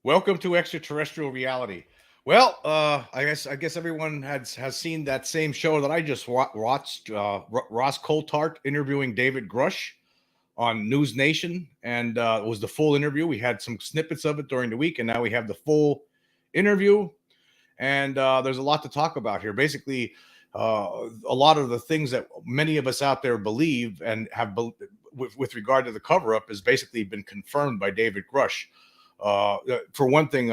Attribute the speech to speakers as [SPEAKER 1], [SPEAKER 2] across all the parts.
[SPEAKER 1] Welcome to extraterrestrial reality. Well, I guess everyone has seen that same show that I just watched. Ross Coulthart interviewing David Grusch on NewsNation, and it was the full interview. We had some snippets of it during the week, and now we have the full interview. And there's a lot to talk about here. Basically, a lot of the things that many of us out there believe and with regard to the cover up has basically been confirmed by David Grusch. For one thing,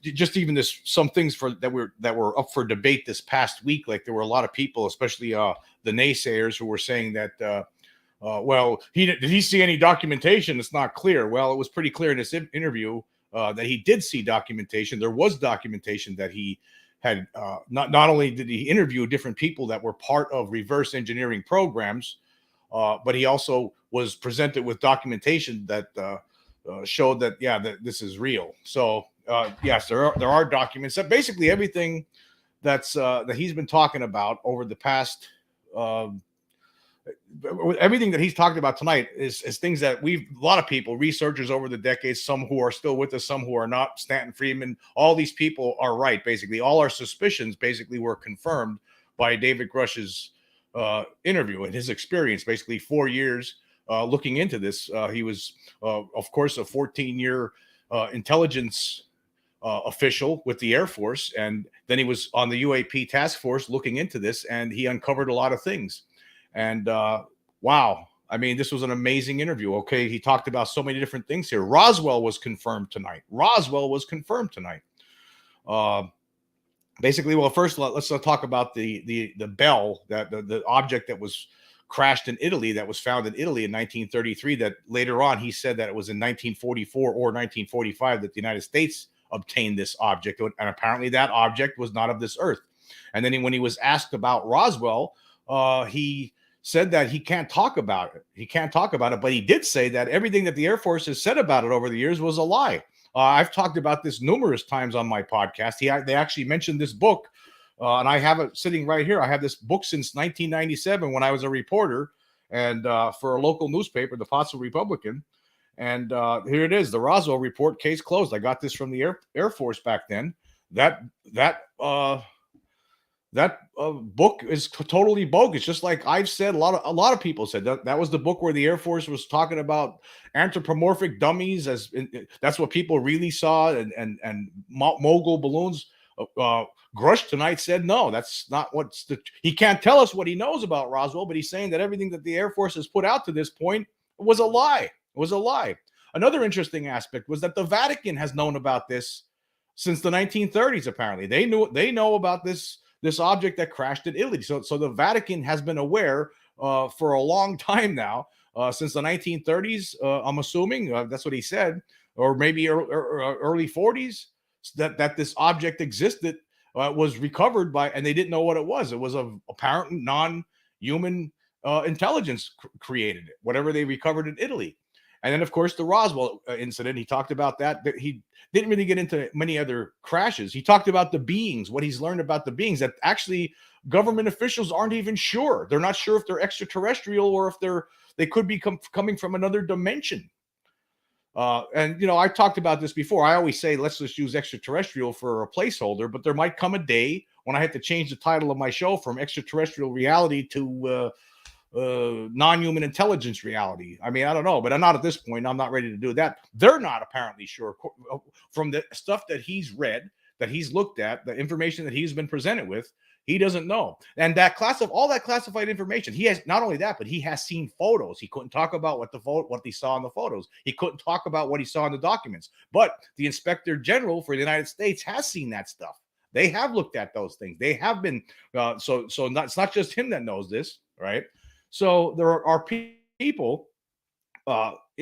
[SPEAKER 1] just even this some things that were up for debate this past week. Like there were a lot of people, especially the naysayers, who were saying that. Well, did he see any documentation? It's not clear. Well, it was pretty clear in this interview that he did see documentation. There was documentation that he had. Not only did he interview different people that were part of reverse engineering programs, but he also was presented with documentation that showed that that this is real. So yes, there are documents that basically everything that he's been talking about over the past. Everything that he's talked about tonight is things that a lot of people, researchers over the decades, some who are still with us, some who are not, Stanton Friedman, all these people are right. Basically, all our suspicions basically were confirmed by David Grush's interview and his experience. Basically, 4 years looking into this. He was, of course, a 14-year intelligence official with the Air Force, and then he was on the UAP task force looking into this, and he uncovered a lot of things. And wow, I mean, this was an amazing interview. Okay, he talked about so many different things here. Roswell was confirmed tonight. Basically, well, first let's talk about the bell, that the object that was crashed in Italy, that was found in Italy in 1933. That later on he said that it was in 1944 or 1945 that the United States obtained this object, and apparently that object was not of this earth. And then when he was asked about Roswell, he said that he can't talk about it. But he did say that everything that the Air Force has said about it over the years was a lie. I've talked about this numerous times on my podcast. They actually mentioned this book, and I have it sitting right here. I have this book since 1997 when I was a reporter and for a local newspaper, the Pottsville Republican. And here it is, the Roswell Report, case closed. I got this from the Air Force back then. That book is totally bogus. Just like I've said, a lot of people said that was the book where the Air Force was talking about anthropomorphic dummies, that's what people really saw, and mogul balloons. Grusch tonight said no, that's not he can't tell us what he knows about Roswell, but he's saying that everything that the Air Force has put out to this point was a lie. It was a lie. Another interesting aspect was that the Vatican has known about this since the 1930s. Apparently, they know about this object that crashed in Italy. So the Vatican has been aware for a long time now, since the 1930s. I'm assuming that's what he said, or maybe early 40s, that this object existed, was recovered and they didn't know what it was. It was of apparent non-human intelligence created it, whatever they recovered in Italy. And then, of course, the Roswell incident, he talked about that. He didn't really get into many other crashes. He talked about the beings, what he's learned about the beings, that actually government officials aren't even sure. They're not sure if they're extraterrestrial or if they could be coming from another dimension. And, I talked about this before. I always say, let's just use extraterrestrial for a placeholder, but there might come a day when I have to change the title of my show from extraterrestrial reality to non-human intelligence reality. I mean, I don't know, but I'm not at this point. I'm not ready to do that. They're not apparently sure from the stuff that he's read, that he's looked at, the information that he's been presented with. He doesn't know. And all that classified information, he has not only that, but he has seen photos. He couldn't talk about what he saw in the photos. He couldn't talk about what he saw in the documents. But the Inspector General for the United States has seen that stuff. They have looked at those things. They have been it's not just him that knows this, right? So there are people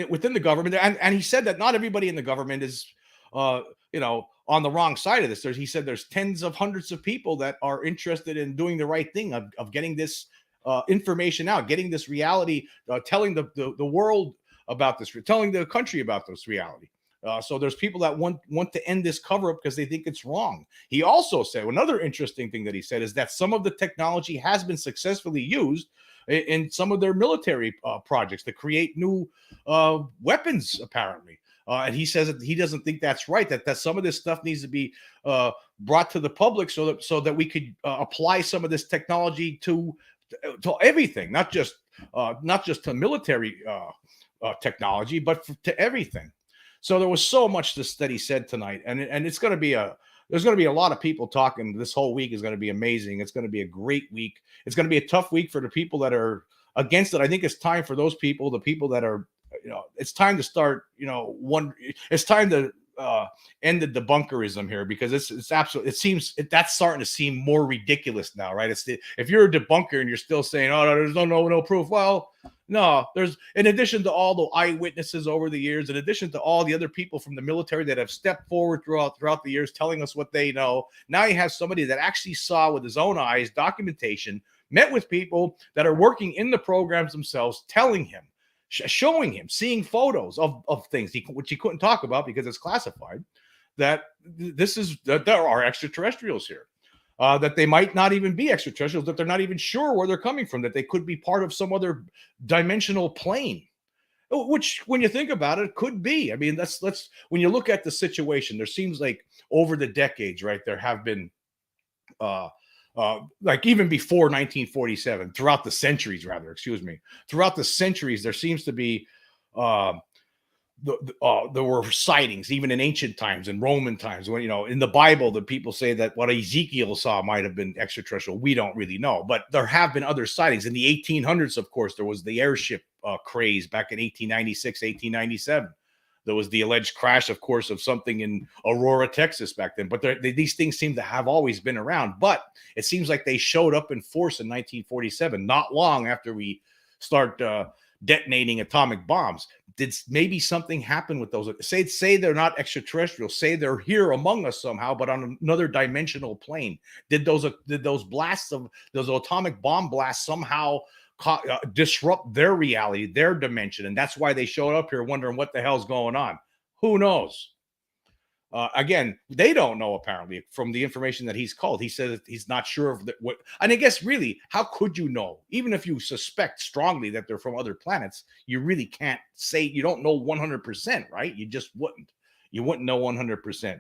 [SPEAKER 1] within the government, and he said that not everybody in the government is, on the wrong side of this. He said there's tens of hundreds of people that are interested in doing the right thing, of getting this information out, getting this reality, telling the world about this, telling the country about this reality. So there's people that want to end this cover up because they think it's wrong. He also said, another interesting thing that he said is that some of the technology has been successfully used in some of their military projects to create new weapons, apparently. And he says that he doesn't think that's right. That some of this stuff needs to be brought to the public so that we could apply some of this technology to everything, not just to military technology, but to everything. So there was so much that he said tonight, and it's going to be there's going to be a lot of people talking. This whole week is going to be amazing. It's going to be a great week. It's going to be a tough week for the people that are against it. I think it's time for those people, the people that are, it's time to start, it's time to end the debunkerism here, because it's absolutely, that's starting to seem more ridiculous now, right? If you're a debunker and you're still saying, oh, no, there's no proof. Well, no, there's, in addition to all the eyewitnesses over the years, in addition to all the other people from the military that have stepped forward throughout the years telling us what they know, now you have somebody that actually saw with his own eyes documentation, met with people that are working in the programs themselves, telling him, showing him, seeing photos of things which he couldn't talk about because it's classified, that there are extraterrestrials here. That they might not even be extraterrestrials, that they're not even sure where they're coming from, that they could be part of some other dimensional plane, which, when you think about it, could be. I mean, let's when you look at the situation, there seems like over the decades, right, there have been like even before 1947, throughout the centuries, there seems to be there were sightings even in ancient times, in Roman times, when, in the Bible, the people say that what Ezekiel saw might have been extraterrestrial. We don't really know, but there have been other sightings. In the 1800s, of course, there was the airship craze back in 1896, 1897. There was the alleged crash, of course, of something in Aurora, Texas back then. But these things seem to have always been around. But it seems like they showed up in force in 1947, not long after we start detonating atomic bombs. Did maybe something happen with those? Say they're not extraterrestrial. Say they're here among us somehow, but on another dimensional plane. Did those blasts of those atomic bomb blasts somehow disrupt their reality, their dimension, and that's why they showed up here wondering what the hell's going on? Who knows? Again, they don't know, apparently, from the information that he's called. He says he's not sure of what, and I guess really, how could you know? Even if you suspect strongly that they're from other planets, you really can't say, you don't know 100%, right? You just wouldn't. You wouldn't know 100%.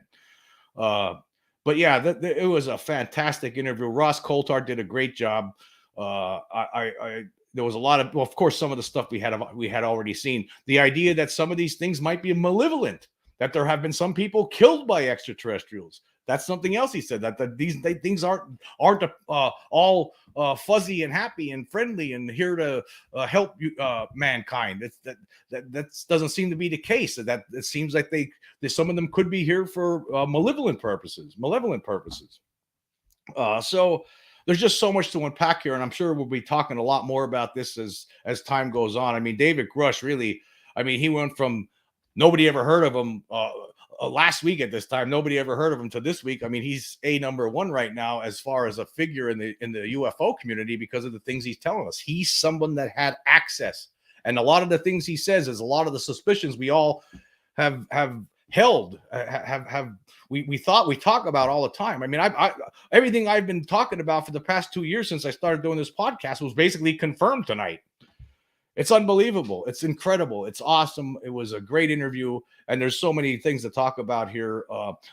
[SPEAKER 1] But yeah, it was a fantastic interview. Ross Coulthart did a great job. There was a lot of, well, of course, some of the stuff we had already seen. The idea that some of these things might be malevolent, that there have been some people killed by extraterrestrials. That's something else he said, that these things aren't all fuzzy and happy and friendly and here to help mankind. That doesn't seem to be the case. That it seems like some of them could be here for malevolent purposes. So there's just so much to unpack here, and I'm sure we'll be talking a lot more about this as time goes on. I mean, David Grusch, really, I mean, he went from nobody ever heard of him last week at this time, nobody ever heard of him, to this week. I mean, he's number one right now as far as a figure in the UFO community because of the ththings he's telling us. He's someone that had access, and a lot of the things he says is a lot of the suspicions we all have held, we talk about all the time. I mean, I everything I've been talking about for the past 2 years since I started doing this podcast was basically confirmed tonight. It's unbelievable. It's incredible. It's awesome. It was a great interview, and there's so many things to talk about here.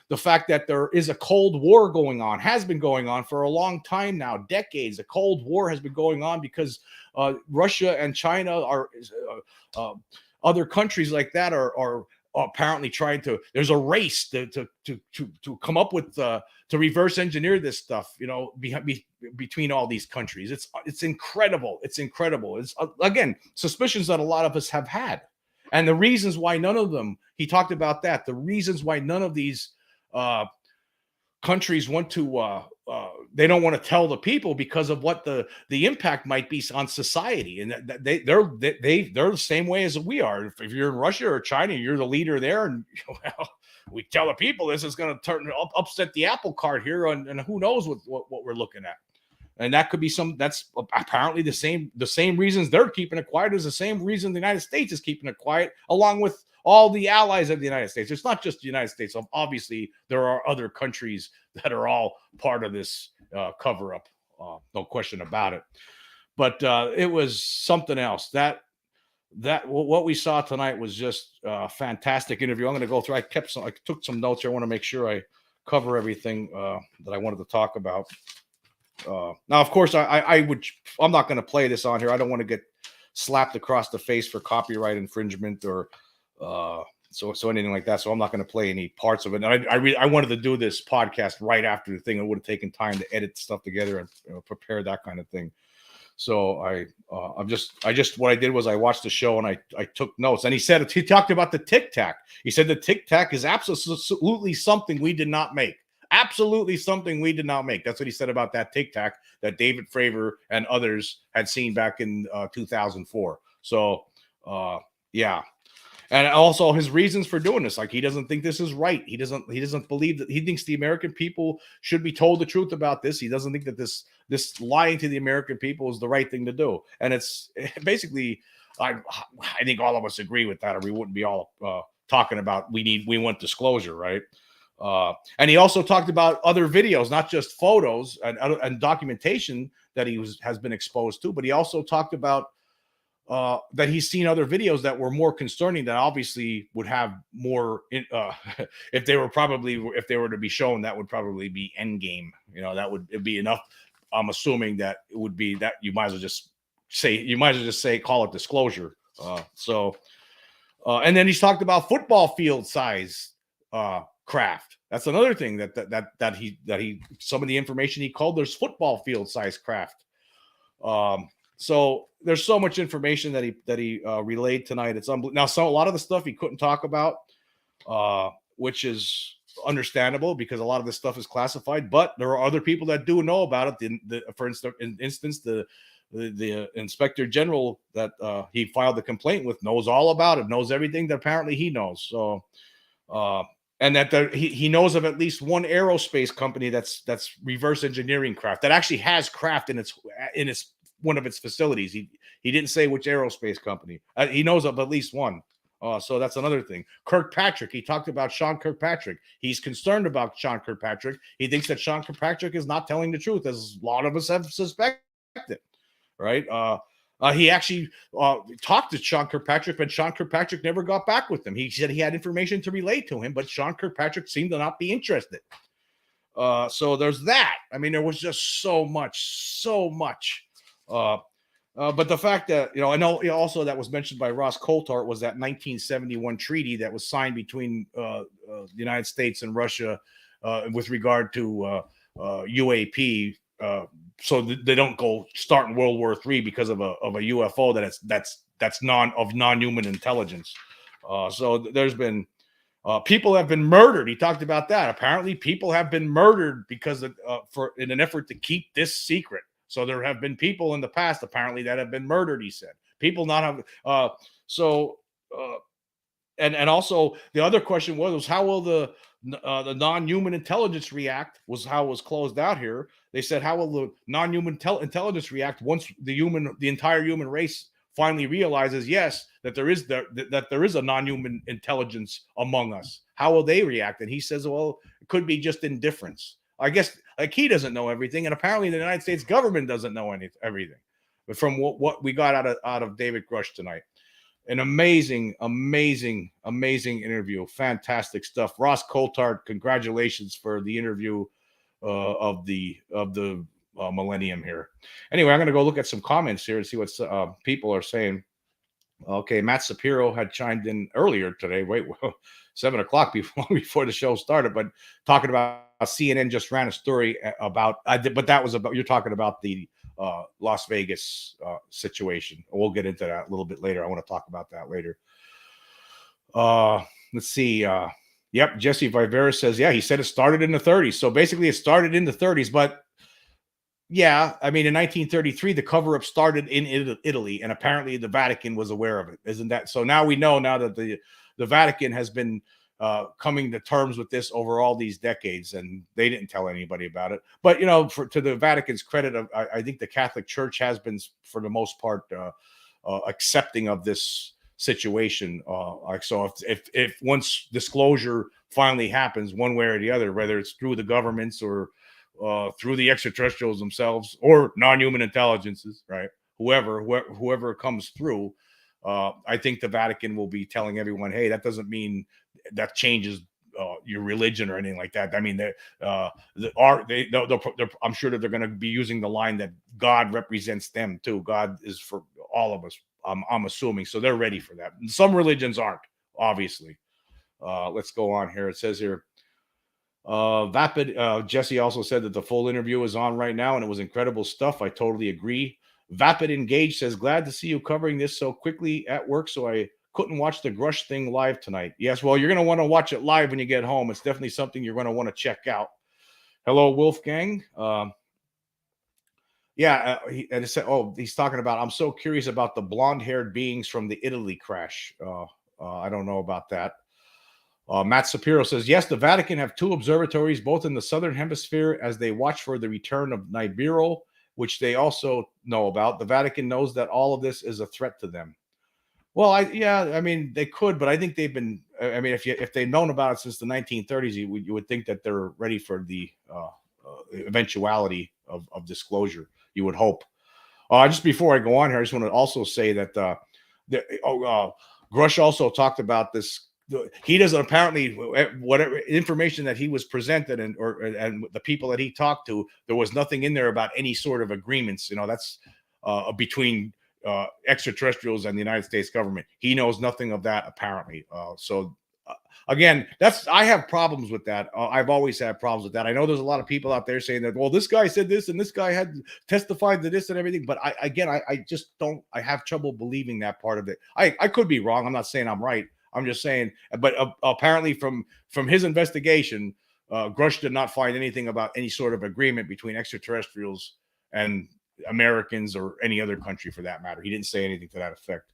[SPEAKER 1] The fact that there is a Cold War going on, has been going on for a long time now, decades. A Cold War has been going on because Russia and China are other countries like that are apparently trying to. There's a race to come up with to reverse engineer this stuff, between all these countries. It's incredible. It's again, suspicions that a lot of us have had, and the reasons why none of them. He talked about that. The reasons why none of these countries want to. They don't want to tell the people because of what the impact might be on society, and they're the same way as we are. If you're in Russia or China, you're the leader there, and we tell the people this is going to upset the apple cart here, and who knows what we're looking at. And that could be that's apparently the same reasons they're keeping it quiet is the same reason the United States is keeping it quiet, along with all the allies of the United States. It's not just the United States. Obviously, there are other countries that are all part of this cover-up. No question about it. But it was something else. That what we saw tonight was just a fantastic interview. I'm going to go through. I took some notes here. I want to make sure I cover everything that I wanted to talk about. Now, of course, I'm not going to play this on here. I don't want to get slapped across the face for copyright infringement or so anything like that. So I'm not going to play any parts of it. And I wanted to do this podcast right after the thing. It would have taken time to edit stuff together and prepare that kind of thing. So what I did was I watched the show and I took notes. And he talked about the Tic Tac. He said the Tic Tac is absolutely something we did not make. Absolutely something we did not make. That's what he said about that Tic Tac that David Fravor and others had seen back in 2004. So yeah. And also his reasons for doing this, like he doesn't think this is right. He doesn't believe that. He thinks the American people should be told the truth about this. He doesn't think that this lying to the American people is the right thing to do. And it's basically, I think all of us agree with that, or we wouldn't be all talking about we want disclosure, right? And he also talked about other videos, not just photos and documentation that has been exposed to, but he also talked about that he's seen other videos that were more concerning, that obviously would have more if they were to be shown, that would probably be endgame. It'd be enough. I'm assuming that it would be that you might as well just say call it disclosure. And then he's talked about football field size craft. That's another thing that he some of the information he called there's football field size craft. So there's so much information that he relayed tonight. It's unbelievable. Now, a lot of the stuff he couldn't talk about, which is understandable because a lot of this stuff is classified. But there are other people that do know about it. For instance, the inspector general that he filed the complaint with knows all about it, knows everything that apparently he knows. So, and that he knows of at least one aerospace company that's reverse engineering craft that actually has craft in its one of its facilities. He didn't say which aerospace company. He knows of at least one. So that's another thing. Kirkpatrick. He talked about Sean Kirkpatrick. He's concerned about Sean Kirkpatrick. He thinks that Sean Kirkpatrick is not telling the truth, as a lot of us have suspected. Right? He actually talked to Sean Kirkpatrick, but Sean Kirkpatrick never got back with him. He said he had information to relay to him, but Sean Kirkpatrick seemed to not be interested. So there's that. I mean, there was just so much. But the fact that, I know also that was mentioned by Ross Coulthart was that 1971 treaty that was signed between the United States and Russia with regard to UAP. So they don't go starting World War III because of a UFO that's non-human intelligence. So there's been people have been murdered. He talked about that. Apparently, people have been murdered because in an effort to keep this secret. So there have been people in the past apparently that have been murdered. He said people not have. And also the other question was how will the non-human intelligence react? Was how it was closed out here. They said how will the non-human intelligence react once the entire human race finally realizes that there is a non-human intelligence among us? How will they react? And he says, well, it could be just indifference. I guess like he doesn't know everything, and apparently the United States government doesn't know everything. But from what we got out of David Grusch tonight, an amazing interview, fantastic stuff. Ross Coulthart, congratulations for the interview of the millennium here. Anyway, I'm going to go look at some comments here and see what people are saying. Okay, Matt Sapiro had chimed in earlier today. 7 o'clock before the show started, but talking about CNN just ran a story about. But that was about. You're talking about the Las Vegas situation. We'll get into that a little bit later. I want to talk about that later. Let's see. Yep, Jesse Vivera says, he said it started in the 30s. So basically, it started in the 30s, but. Yeah, I mean, in 1933, the cover-up started in Italy, and apparently the Vatican was aware of it. Isn't that so? Now we know that the Vatican has been coming to terms with this over all these decades, and they didn't tell anybody about it. But to the Vatican's credit, I think the Catholic Church has been, for the most part, accepting of this situation. So if once disclosure finally happens, one way or the other, whether it's through the governments or through the extraterrestrials themselves or non-human intelligences, right? Whoever comes through, I think the Vatican will be telling everyone, hey, that doesn't mean that changes your religion or anything like that. I mean, I'm sure that they're going to be using the line that God represents them too. God is for all of us. I'm assuming so. They're ready for that. Some religions aren't, obviously. Let's go on here. It says here, Vapid, Jesse also said that the full interview is on right now and it was incredible stuff. I totally agree. Vapid Engage says, glad to see you covering this so quickly at work, so I couldn't watch the Grusch thing live tonight. Yes, well, you're going to want to watch it live when you get home. It's definitely something you're going to want to check out. Hello, Wolfgang. And it said, oh, he's talking about, I'm so curious about the blonde-haired beings from the Italy crash. I don't know about that. Matt Sapiro says, yes, the Vatican have two observatories, both in the southern hemisphere, as they watch for the return of Nibiru, which they also know about. The Vatican knows that all of this is a threat to them. Well, I mean, they could, but I think they've been. I mean, if they've known about it since the 1930s, you would think that they're ready for the eventuality of disclosure. You would hope. Just before I go on here, I just want to also say that Grusch also talked about this. He doesn't apparently whatever information that he was presented and the people that he talked to, there was nothing in there about any sort of agreements. That's between extraterrestrials and the United States government. He knows nothing of that apparently. Again, I have problems with that. I've always had problems with that. I know there's a lot of people out there saying that, well, this guy said this and this guy had testified to this and everything. But I just don't. I have trouble believing that part of it. I could be wrong. I'm not saying I'm right. I'm just saying. But apparently, from his investigation, Grusch did not find anything about any sort of agreement between extraterrestrials and Americans or any other country for that matter. He didn't say anything to that effect.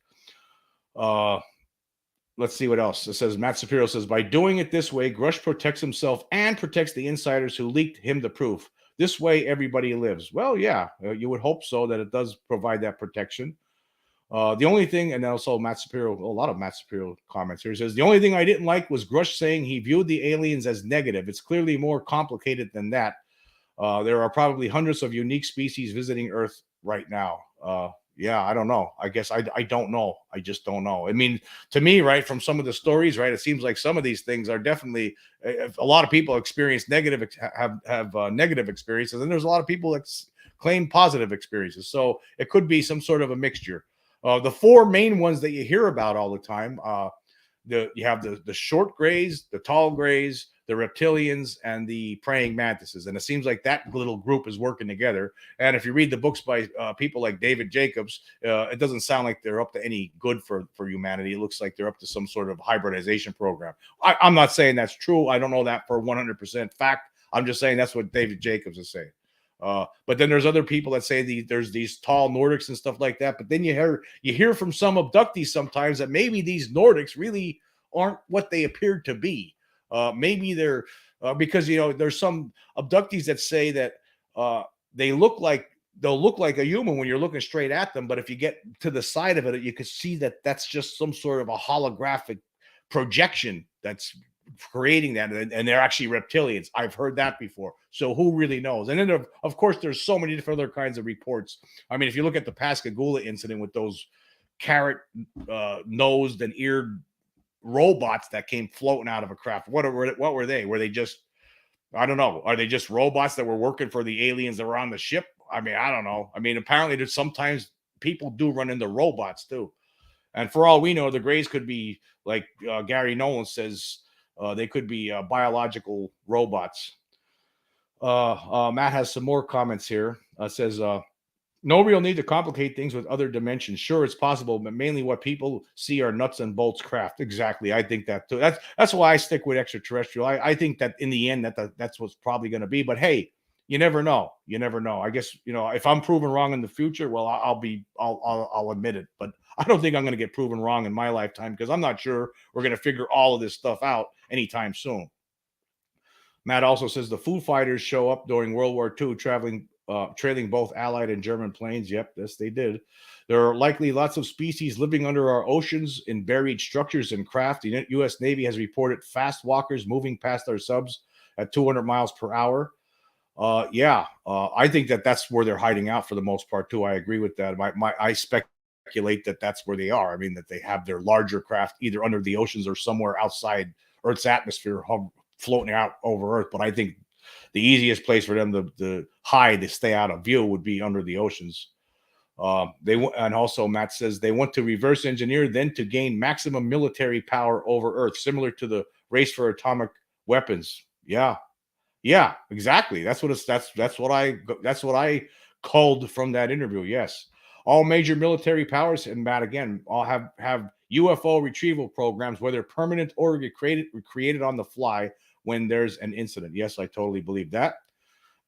[SPEAKER 1] Let's see what else. It says, Matt Sapiro says, by doing it this way, Grusch protects himself and protects the insiders who leaked him the proof. This way, everybody lives. Well, yeah, you would hope so, that it does provide that protection. The only thing, and also Matt Sapiro, a lot of Matt Sapiro comments here, says, the only thing I didn't like was Grusch saying he viewed the aliens as negative. It's clearly more complicated than that. There are probably hundreds of unique species visiting Earth right now. Yeah, I don't know. I guess I don't know. I just don't know. I mean, to me, right, from some of the stories, right, it seems like some of these things are definitely, a lot of people experience negative, have negative experiences, and there's a lot of people that claim positive experiences. So it could be some sort of a mixture. The four main ones that you hear about all the time, you have the short grays, the tall grays, the reptilians, and the praying mantises. And it seems like that little group is working together. And if you read the books by people like David Jacobs, it doesn't sound like they're up to any good for humanity. It looks like they're up to some sort of hybridization program. I'm not saying that's true. I don't know that for 100% fact. I'm just saying that's what David Jacobs is saying. But then there's other people that say there's these tall Nordics and stuff like that. But then you hear from some abductees sometimes that maybe these Nordics really aren't what they appeared to be. Maybe they're because there's some abductees that say that they'll look like a human when you're looking straight at them, but if you get to the side of it, you can see that that's just some sort of a holographic projection that's creating that, and they're actually reptilians. I've heard that before. So who really knows? And then of course there's so many different other kinds of reports. I mean, if you look at the Pascagoula incident with those carrot nosed and eared robots that came floating out of a craft. What were they? Were they just, I don't know. Are they just robots that were working for the aliens that were on the ship? I mean, I don't know. I mean, apparently there's sometimes people do run into robots too. And for all we know, the Greys could be like Gary Nolan says, they could be biological robots. Matt has some more comments here. Says, no real need to complicate things with other dimensions. Sure, it's possible, but mainly what people see are nuts and bolts craft. Exactly. I think that too. That's why I stick with extraterrestrial. I think that in the end that's what's probably going to be. But hey, you never know. You never know. I guess, if I'm proven wrong in the future, well, I'll admit it. But I don't think I'm going to get proven wrong in my lifetime, because I'm not sure we're going to figure all of this stuff out anytime soon. Matt also says the Foo Fighters show up during World War II, trailing both Allied and German planes. Yep, yes, they did. There are likely lots of species living under our oceans in buried structures and craft. The U.S. Navy has reported fast walkers moving past our subs at 200 miles per hour. I think that's where they're hiding out for the most part too. I agree with that. I speculate speculate that that's where they are. I mean, that they have their larger craft either under the oceans or somewhere outside Earth's atmosphere, floating out over Earth. But I think the easiest place for them to hide, to stay out of view, would be under the oceans. And also Matt says they want to reverse engineer then to gain maximum military power over Earth, similar to the race for atomic weapons. Yeah, exactly. That's what I culled from that interview. Yes, all major military powers, and Matt again, all have UFO retrieval programs, whether permanent or created on the fly when there's an incident. Yes, I totally believe that.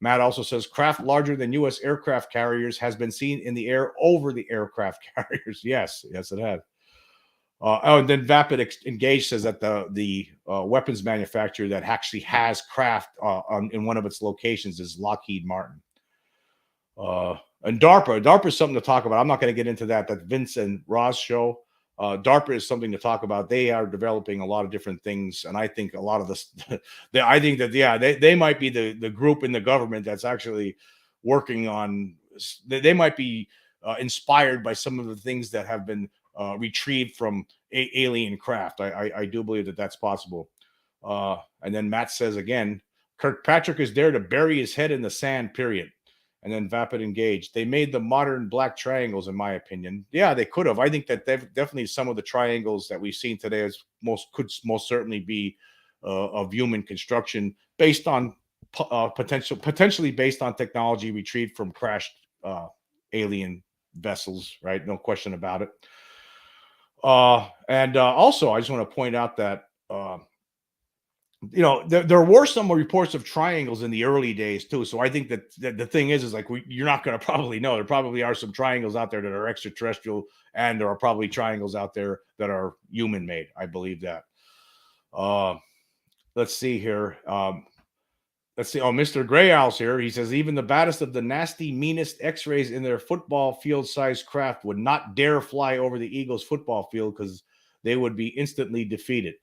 [SPEAKER 1] Matt also says craft larger than U.S. aircraft carriers has been seen in the air over the aircraft carriers. Yes, it had. And then Vapid Engage says that the weapons manufacturer that actually has craft in one of its locations is Lockheed Martin. And DARPA is something to talk about. I'm not going to get into that. That Vince and Ross show. DARPA is something to talk about. They are developing a lot of different things, and I think a lot of this. I think that they might be the group in the government that's actually working on. They might be inspired by some of the things that have been retrieved from alien craft. I do believe that that's possible. And then Matt says again, Kirkpatrick is there to bury his head in the sand. Period. And then Vapid Engage. They made the modern black triangles, in my opinion. Yeah, they could have. I think that definitely some of the triangles that we've seen today could most certainly be of human construction, based on potentially based on technology retrieved from crashed alien vessels. Right, no question about it. And also, I just want to point out that there were some reports of triangles in the early days too. So I think that the thing is like you're not going to probably know. There probably are some triangles out there that are extraterrestrial, and there are probably triangles out there that are human made. I believe that. Let's see here. Let's see. Oh, Mr. Gray Owl's here. He says even the baddest of the nasty, meanest X-rays in their football field-sized craft would not dare fly over the Eagles' football field because they would be instantly defeated.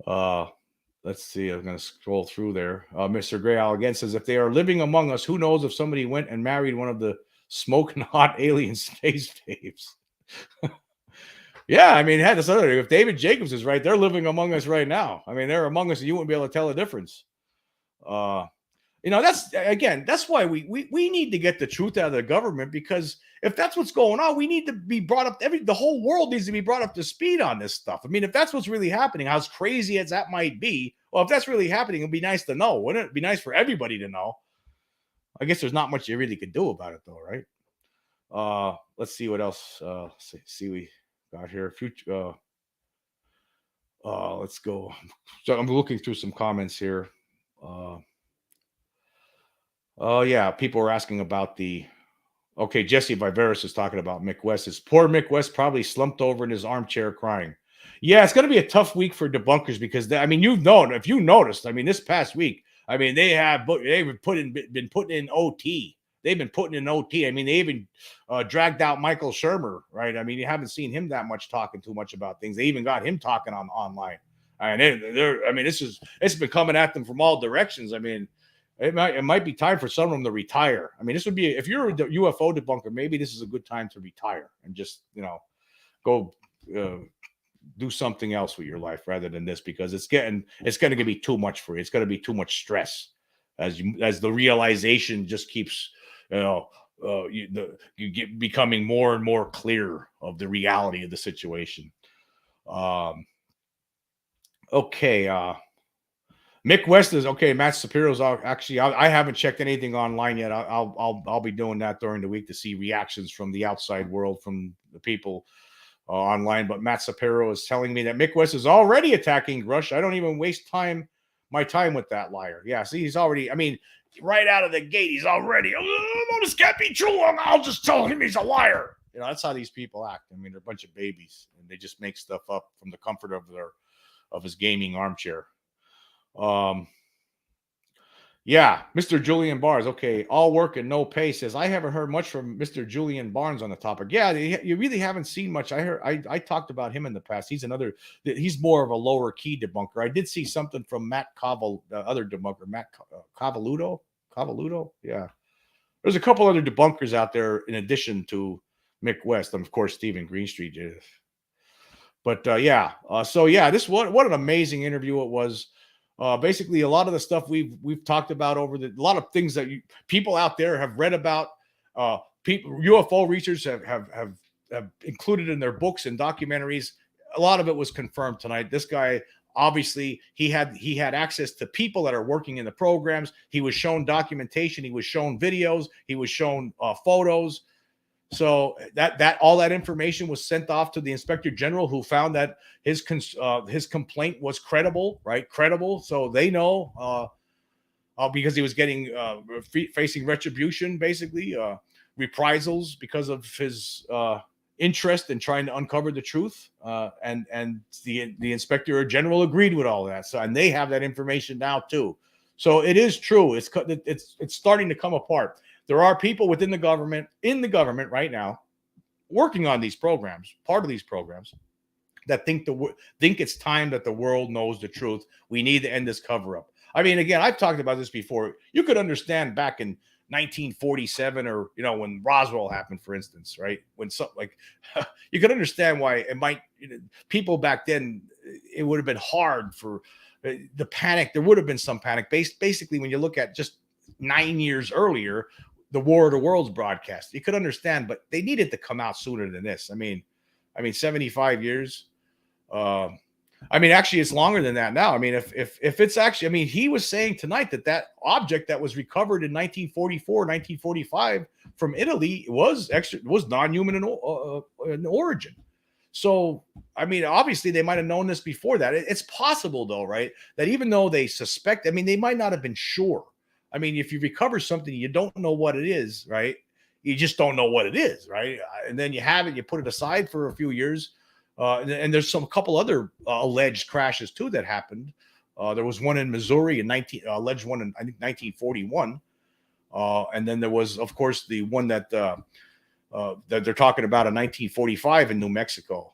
[SPEAKER 1] Let's see. I'm going to scroll through there. Mr. Gray Owl again says if they are living among us, who knows if somebody went and married one of the smoking hot alien space babes. Yeah, I mean, if David Jacobs is right, they're living among us right now. I mean, they're among us, and you wouldn't be able to tell the difference. That's why we need to get the truth out of the government, because if that's what's going on, we need to be brought up. The whole world needs to be brought up to speed on this stuff. I mean, if that's what's really happening, as crazy as that might be, well, if that's really happening, it'd be nice to know. Wouldn't it be nice for everybody to know? I guess there's not much you really could do about it, though, right? Let's see what else. See we got here. Future. Let's go. So I'm looking through some comments here. Yeah, people were asking about Jesse Viveris is talking about Mick West. Poor Mick West probably slumped over in his armchair crying. Yeah, it's going to be a tough week for debunkers because if you noticed, I mean, this past week, I mean, they've been putting in OT. They've been putting in OT. I mean, they even dragged out Michael Shermer, right? I mean, you haven't seen him that much talking too much about things. They even got him talking online. And it's been coming at them from all directions. I mean, it might be time for some of them to retire. I mean, this would be, if you're a UFO debunker, maybe this is a good time to retire and just, go do something else with your life rather than this, because it's going to be too much for you. It's going to be too much stress as the realization just keeps, you get becoming more and more clear of the reality of the situation. Okay. Mick West is okay. Matt Shapiro's actually. I haven't checked anything online yet. I'll be doing that during the week to see reactions from the outside world, from the people online. But Matt Shapiro is telling me that Mick West is already attacking Grusch. I don't even waste my time with that liar. Yeah, see, he's already. I mean, right out of the gate, he's already. Oh, no, this can't be true. I'll just tell him he's a liar. That's how these people act. I mean, they're a bunch of babies, and they just make stuff up from the comfort of his gaming armchair. Yeah, Mr. Julian Barnes. Okay, all work and no pay says I haven't heard much from Mr. Julian Barnes on the topic. Yeah, you really haven't seen much. I talked about him in the past. He's more of a lower key debunker. I did see something from Matt Cavell, the other debunker, Matt Cavaluto. Yeah. There's a couple other debunkers out there in addition to Mick West, and of course Stephen Greenstreet. But so yeah, this what an amazing interview it was. Basically, a lot of the stuff we've talked about a lot of things that people out there have read about. People UFO researchers have included in their books and documentaries. A lot of it was confirmed tonight. This guy obviously he had access to people that are working in the programs. He was shown documentation. He was shown videos. He was shown photos. So that all that information was sent off to the inspector general, who found that his complaint was credible, right? Credible. So they know because he was getting facing retribution, basically reprisals because of his interest in trying to uncover the truth. And the inspector general agreed with all of that. So and they have that information now too. So it is true. It's starting to come apart. There are people within the government, in the government right now, working on these programs, part of these programs, that think it's time that the world knows the truth. We need to end this cover up. I mean, again, I've talked about this before. You could understand back in 1947, or when Roswell happened, for instance, right? When something like you could understand why it might. People back then, it would have been hard for the panic. There would have been some panic. Basically, when you look at just 9 years earlier, the War of the Worlds broadcast, you could understand, but they needed to come out sooner than this. I mean, 75 years. Actually, it's longer than that now. I mean, if it's actually, he was saying tonight that object that was recovered in 1944, 1945 from Italy was non-human in origin. So, obviously they might have known this before that. It's possible though, right? That even though they suspect, they might not have been sure. If you recover something, you don't know what it is, right? You just don't know what it is, right? And then you have it, you put it aside for a few years. And there's a couple other alleged crashes too that happened. There was one in Missouri alleged one in, I think, 1941. And then there was, of course, the one that they're talking about in 1945 in New Mexico.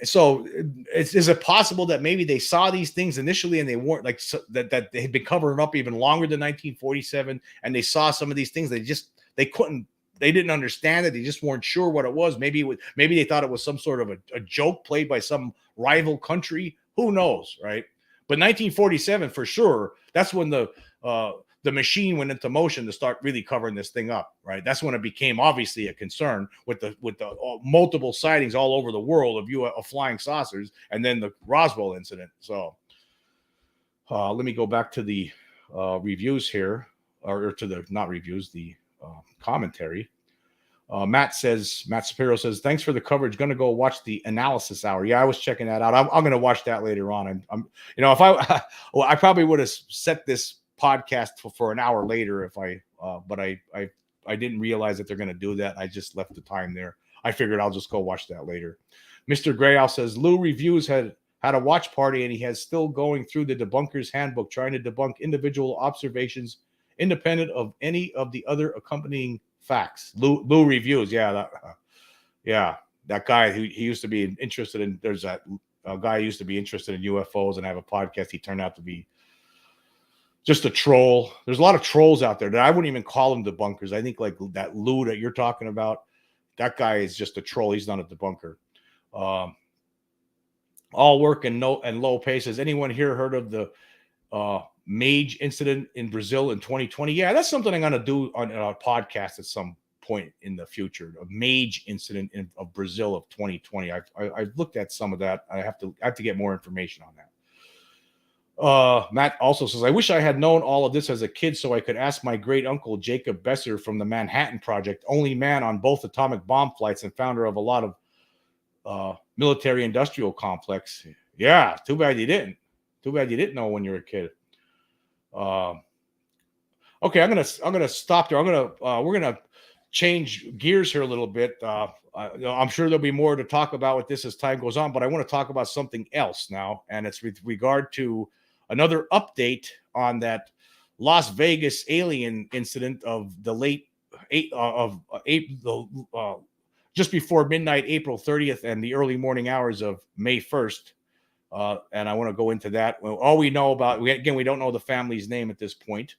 [SPEAKER 1] So is it possible that maybe they saw these things initially and they weren't that they had been covering up even longer than 1947, and they saw some of these things, they didn't understand it, they just weren't sure what it was. Maybe they thought it was some sort of a joke played by some rival country. Who knows, right? But 1947 for sure, that's when the machine went into motion to start really covering this thing up, right? That's when it became obviously a concern with the multiple sightings all over the world of flying saucers, and then the Roswell incident. So let me go back to the reviews here, or to the not reviews, the commentary. Matt Shapiro says, thanks for the coverage. Going to go watch the analysis hour. Yeah, I was checking that out. I'm going to watch that later on. If I probably would have set this podcast for an hour later but I didn't realize that they're going to do that. I just left the time there. I figured I'll just go watch that later. Mr. Grayow says, Lou Reviews had a watch party, and he has still going through the debunker's handbook, trying to debunk individual observations independent of any of the other accompanying facts. Lou Reviews. Yeah. That guy who he used to be interested in, there's that guy who used to be interested in UFOs and have a podcast. He turned out to be just a troll. There's a lot of trolls out there that I wouldn't even call them debunkers. I think like that Lou that you're talking about, that guy is just a troll. He's not a debunker. All work and low pay. Says, anyone here heard of the Mage incident in Brazil in 2020? Yeah, that's something I'm going to do on a podcast at some point in the future. A Mage incident of Brazil of 2020. I've looked at some of that. I have to get more information on that. Matt also says, I wish I had known all of this as a kid so I could ask my great uncle Jacob Besser from the Manhattan Project, only man on both atomic bomb flights and founder of a lot of military industrial complex. Yeah, too bad you didn't know when you were a kid. Okay, I'm gonna stop there. We're gonna change gears here a little bit. I'm sure there'll be more to talk about with this as time goes on, but I want to talk about something else now, and it's with regard to another update on that Las Vegas alien incident of the late just before midnight, April 30th, and the early morning hours of May 1st. And I want to go into that. Well, all we know about, we don't know the family's name at this point,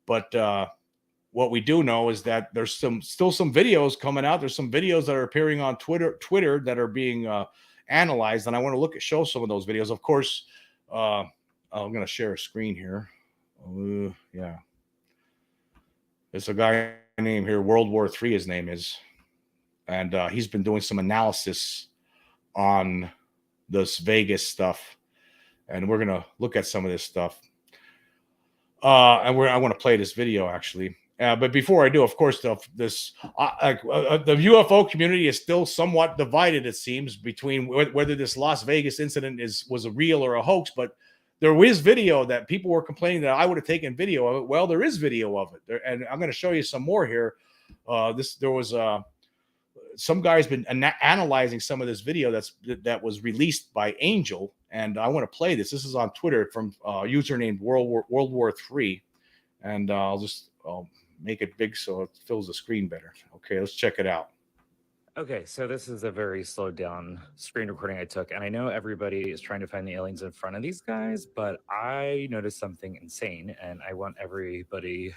[SPEAKER 1] but what we do know is that there's still some videos coming out. There's some videos that are appearing on Twitter that are being analyzed, and I want to show some of those videos. Of course, I'm going to share a screen here. Yeah, there's a guy named here, World War III. His name is, and he's been doing some analysis on this Vegas stuff, and we're gonna look at some of this stuff. I want to play this video actually. But before I do, of course, the UFO community is still somewhat divided, it seems, between whether this Las Vegas incident was a real or a hoax. But there is video that people were complaining that I would have taken video of it. Well, there is video of it, and I'm going to show you some more here. There was some guy's been analyzing some of this video that was released by Angel, and I want to play this. This is on Twitter from a user named World War III, and I'll make it big so it fills the screen better. Okay, let's check it out.
[SPEAKER 2] Okay, so this is a very slowed down screen recording I took, and I know everybody is trying to find the aliens in front of these guys, but I noticed something insane, and I want everybody,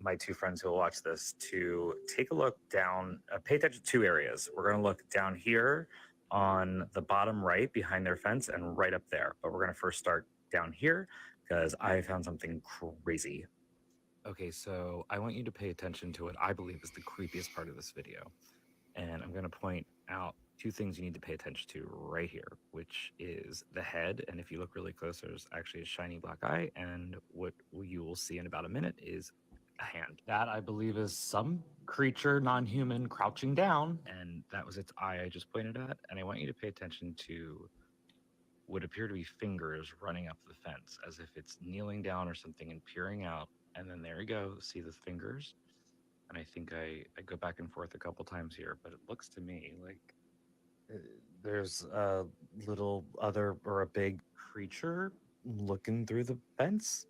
[SPEAKER 2] my two friends who will watch this, to take a look down, pay attention to two areas. We're going to look down here on the bottom right behind their fence and right up there, but we're going to first start down here because I found something crazy. Okay, so I want you to pay attention to what I believe is the creepiest part of this video. And I'm going to point out two things you need to pay attention to right here, which is the head. And if you look really close, there's actually a shiny black eye. And what you will see in about a minute is a hand. That, I believe, is some creature, non-human, crouching down. And that was its eye I just pointed at. And I want you to pay attention to what appear to be fingers running up the fence, as if it's kneeling down or something and peering out. And then there you go, see the fingers? And I think I go back and forth a couple times here, but it looks to me like there's a little other or a big creature looking through the fence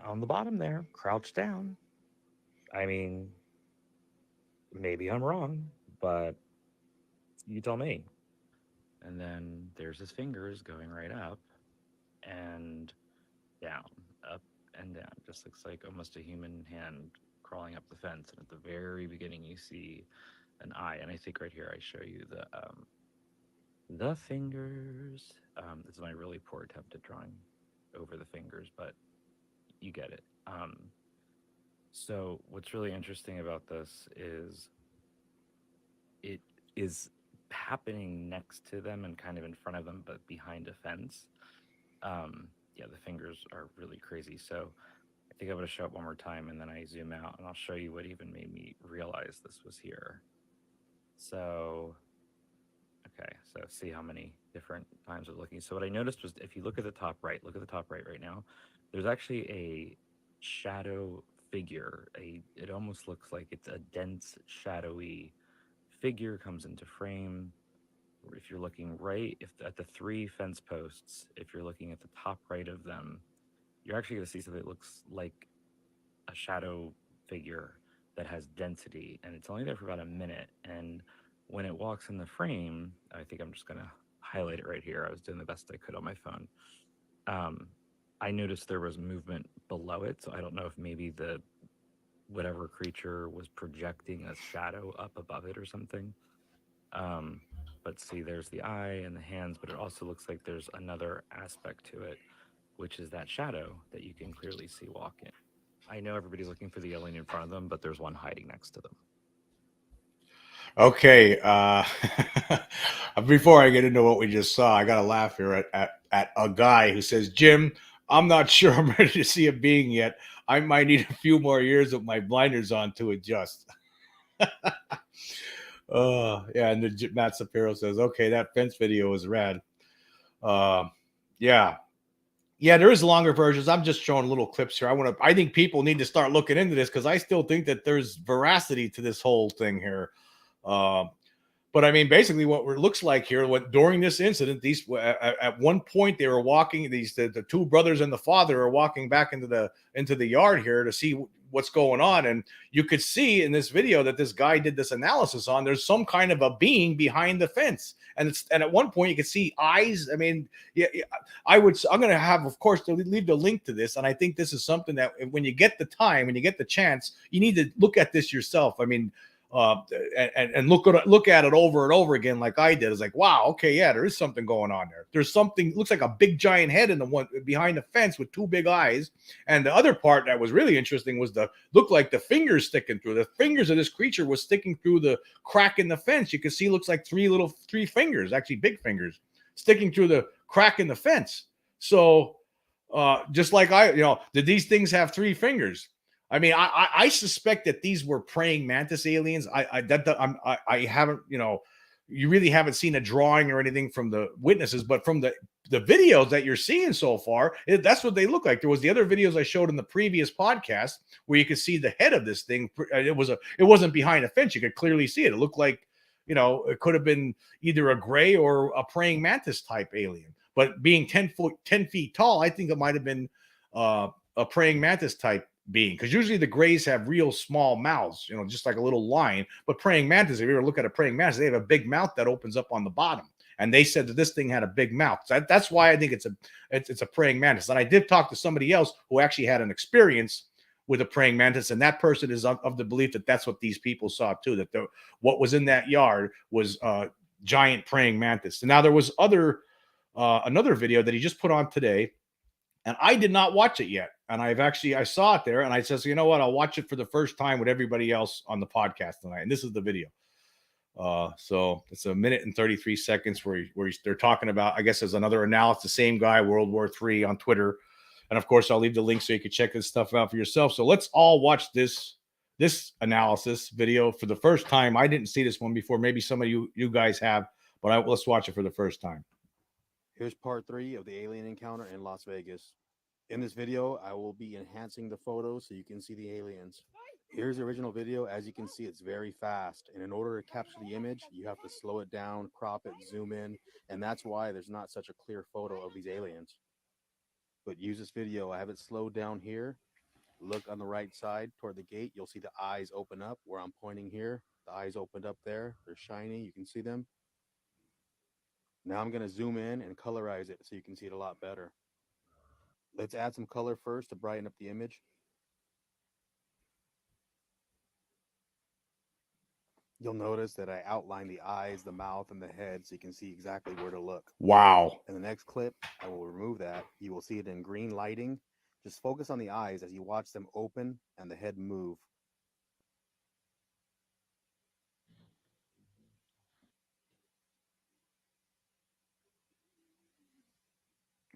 [SPEAKER 2] on the bottom there, crouched down. I mean, maybe I'm wrong, but you tell me. And then there's his fingers going right up and down, up and down. Just looks like almost a human hand crawling up the fence, and at the very beginning you see an eye, and I think right here I show you the fingers. This is my really poor attempt at drawing over the fingers, but you get it. So what's really interesting about this is it is happening next to them and kind of in front of them, but behind a fence. Yeah, the fingers are really crazy. So I think I'm going to show it one more time, and then I zoom out, and I'll show you what even made me realize this was here. So, okay, so see how many different times we're looking. So what I noticed was, if you look at the top right, look at the top right now, there's actually a shadow figure. It almost looks like it's a dense, shadowy figure comes into frame. If you're looking right, at the three fence posts, if you're looking at the top right of them, you're actually going to see something that looks like a shadow figure that has density, and it's only there for about a minute. And when it walks in the frame, I think I'm just going to highlight it right here. I was doing the best I could on my phone. I noticed there was movement below it, so I don't know if maybe whatever creature was projecting a shadow up above it or something. But see, there's the eye and the hands, but it also looks like there's another aspect to it, which is that shadow that you can clearly see walking. I know everybody's looking for the alien in front of them, but there's one hiding next to them.
[SPEAKER 1] Okay. Before I get into what we just saw, I got to laugh here at a guy who says, Jim, I'm not sure I'm ready to see a being yet. I might need a few more years with my blinders on to adjust. Yeah, and Matt Sapiro says, okay, that fence video is rad. Yeah, there is longer versions. I'm just showing little clips here. I think people need to start looking into this, because I still think that there's veracity to this whole thing here. But I mean, basically, what it looks like here, what during this incident, these at one point they were walking. The two brothers and the father are walking back into the yard here to see what's going on, and you could see in this video that this guy did this analysis on. There's some kind of a being behind the fence, and at one point you could see eyes. I mean, yeah, I'm going to have, of course, to leave the link to this, and I think this is something that when you get the time, when you get the chance, you need to look at this yourself. I mean, and look at it over and over again, like I did. It's like, wow, okay, yeah, there is something going on there. There's something, looks like a big giant head in the one behind the fence with two big eyes. And the other part that was really interesting was looked like the fingers sticking through. The fingers of this creature was sticking through the crack in the fence. You can see, looks like three fingers, actually big fingers, sticking through the crack in the fence. So just like did these things have three fingers? I mean, I suspect that these were praying mantis aliens. I haven't, you really haven't seen a drawing or anything from the witnesses, but from the videos that you're seeing so far, that's what they look like. There was the other videos I showed in the previous podcast where you could see the head of this thing. It wasn't behind a fence. You could clearly see it. It looked like, it could have been either a gray or a praying mantis type alien. But being 10 feet tall, I think it might have been a praying mantis type being, because usually the grays have real small mouths, just like a little line. But praying mantis, if you ever look at a praying mantis, they have a big mouth that opens up on the bottom. And they said that this thing had a big mouth. So that's why I think it's a praying mantis. And I did talk to somebody else who actually had an experience with a praying mantis, and that person is of the belief that that's what these people saw too. That what was in that yard was giant praying mantis. And now there was another video that he just put on today, and I did not watch it yet. And I saw it there, and I said, so you know what? I'll watch it for the first time with everybody else on the podcast tonight. And this is the video. So it's a minute and 33 seconds where they're talking about, I guess there's another analysis, the same guy, World War III on Twitter. And of course, I'll leave the link so you can check this stuff out for yourself. So let's all watch this analysis video for the first time. I didn't see this one before. Maybe some of you guys have, but let's watch it for the first time.
[SPEAKER 3] Here's part 3 of the alien encounter in Las Vegas. In this video, I will be enhancing the photos so you can see the aliens. Here's the original video. As you can see, it's very fast. And in order to capture the image, you have to slow it down, crop it, zoom in. And that's why there's not such a clear photo of these aliens. But use this video. I have it slowed down here. Look on the right side toward the gate. You'll see the eyes open up where I'm pointing here. The eyes opened up there. They're shiny. You can see them. Now I'm going to zoom in and colorize it so you can see it a lot better. Let's add some color first to brighten up the image. You'll notice that I outline the eyes, the mouth, and the head so you can see exactly where to look.
[SPEAKER 1] Wow.
[SPEAKER 3] In the next clip, I will remove that. You will see it in green lighting. Just focus on the eyes as you watch them open and the head move.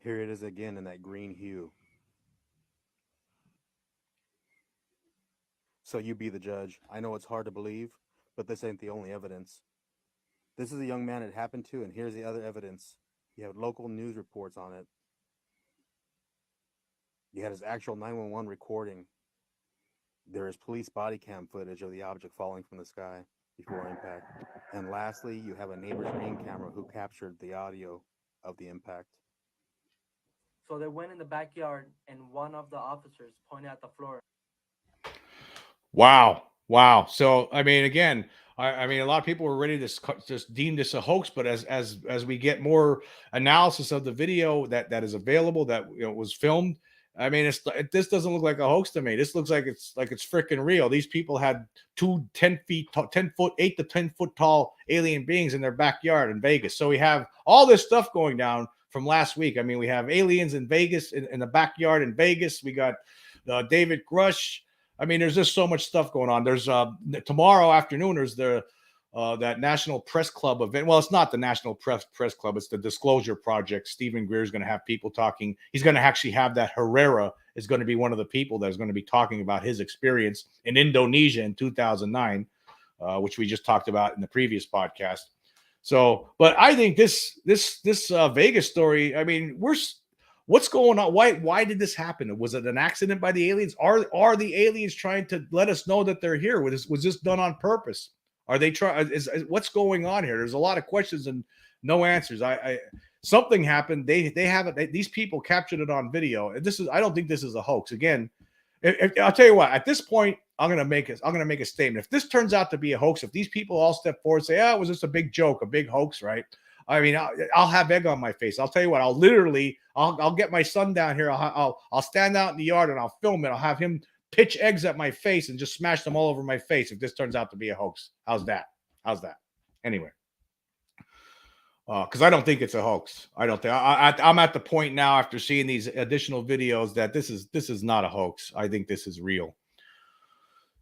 [SPEAKER 3] Here it is again in that green hue. So you be the judge. I know it's hard to believe, but this ain't the only evidence. This is a young man it happened to, and here's the other evidence. You have local news reports on it. You had his actual 911 recording. There is police body cam footage of the object falling from the sky before impact. And lastly, you have a neighbor's ring camera who captured the audio of the impact.
[SPEAKER 4] So they went in the backyard, and one of the officers pointed at the floor.
[SPEAKER 1] Wow. So, I mean, again, I mean, a lot of people were ready to just deem this a hoax, but as we get more analysis of the video that is available, that was filmed, I mean, this doesn't look like a hoax to me. This looks like it's freaking real. These people had 8 to 10 foot tall alien beings in their backyard in Vegas. So we have all this stuff going down from last week. I mean, we have aliens in Vegas, in the backyard in Vegas. We got David Grusch. I mean, there's just so much stuff going on. There's tomorrow afternoon, there's that National Press Club event. Well, it's not the National Press Club. It's the Disclosure Project. Stephen Greer is going to have people talking. He's going to actually have that Herrera is going to be one of the people that's going to be talking about his experience in Indonesia in 2009, which we just talked about in the previous podcast. So, but I think this Vegas story, I mean, what's going on? Why did this happen? Was it an accident by the aliens? Are the aliens trying to let us know that they're here? Was this done on purpose? Are they trying? What's going on here? There's a lot of questions and no answers. Something happened. They haven't. These people captured it on video. And I don't think this is a hoax. Again, I'll tell you what. At this point, I'm gonna make a statement. If this turns out to be a hoax, if these people all step forward and say, "Ah, it was just a big joke, a big hoax," right? I mean, I'll have egg on my face. I'll tell you what. I'll get my son down here. I'll stand out in the yard and I'll film it. I'll have him pitch eggs at my face and just smash them all over my face if this turns out to be a hoax. How's that? Anyway, because I don't think it's a hoax. I don't think I'm at the point now after seeing these additional videos that this is not a hoax. I think this is real.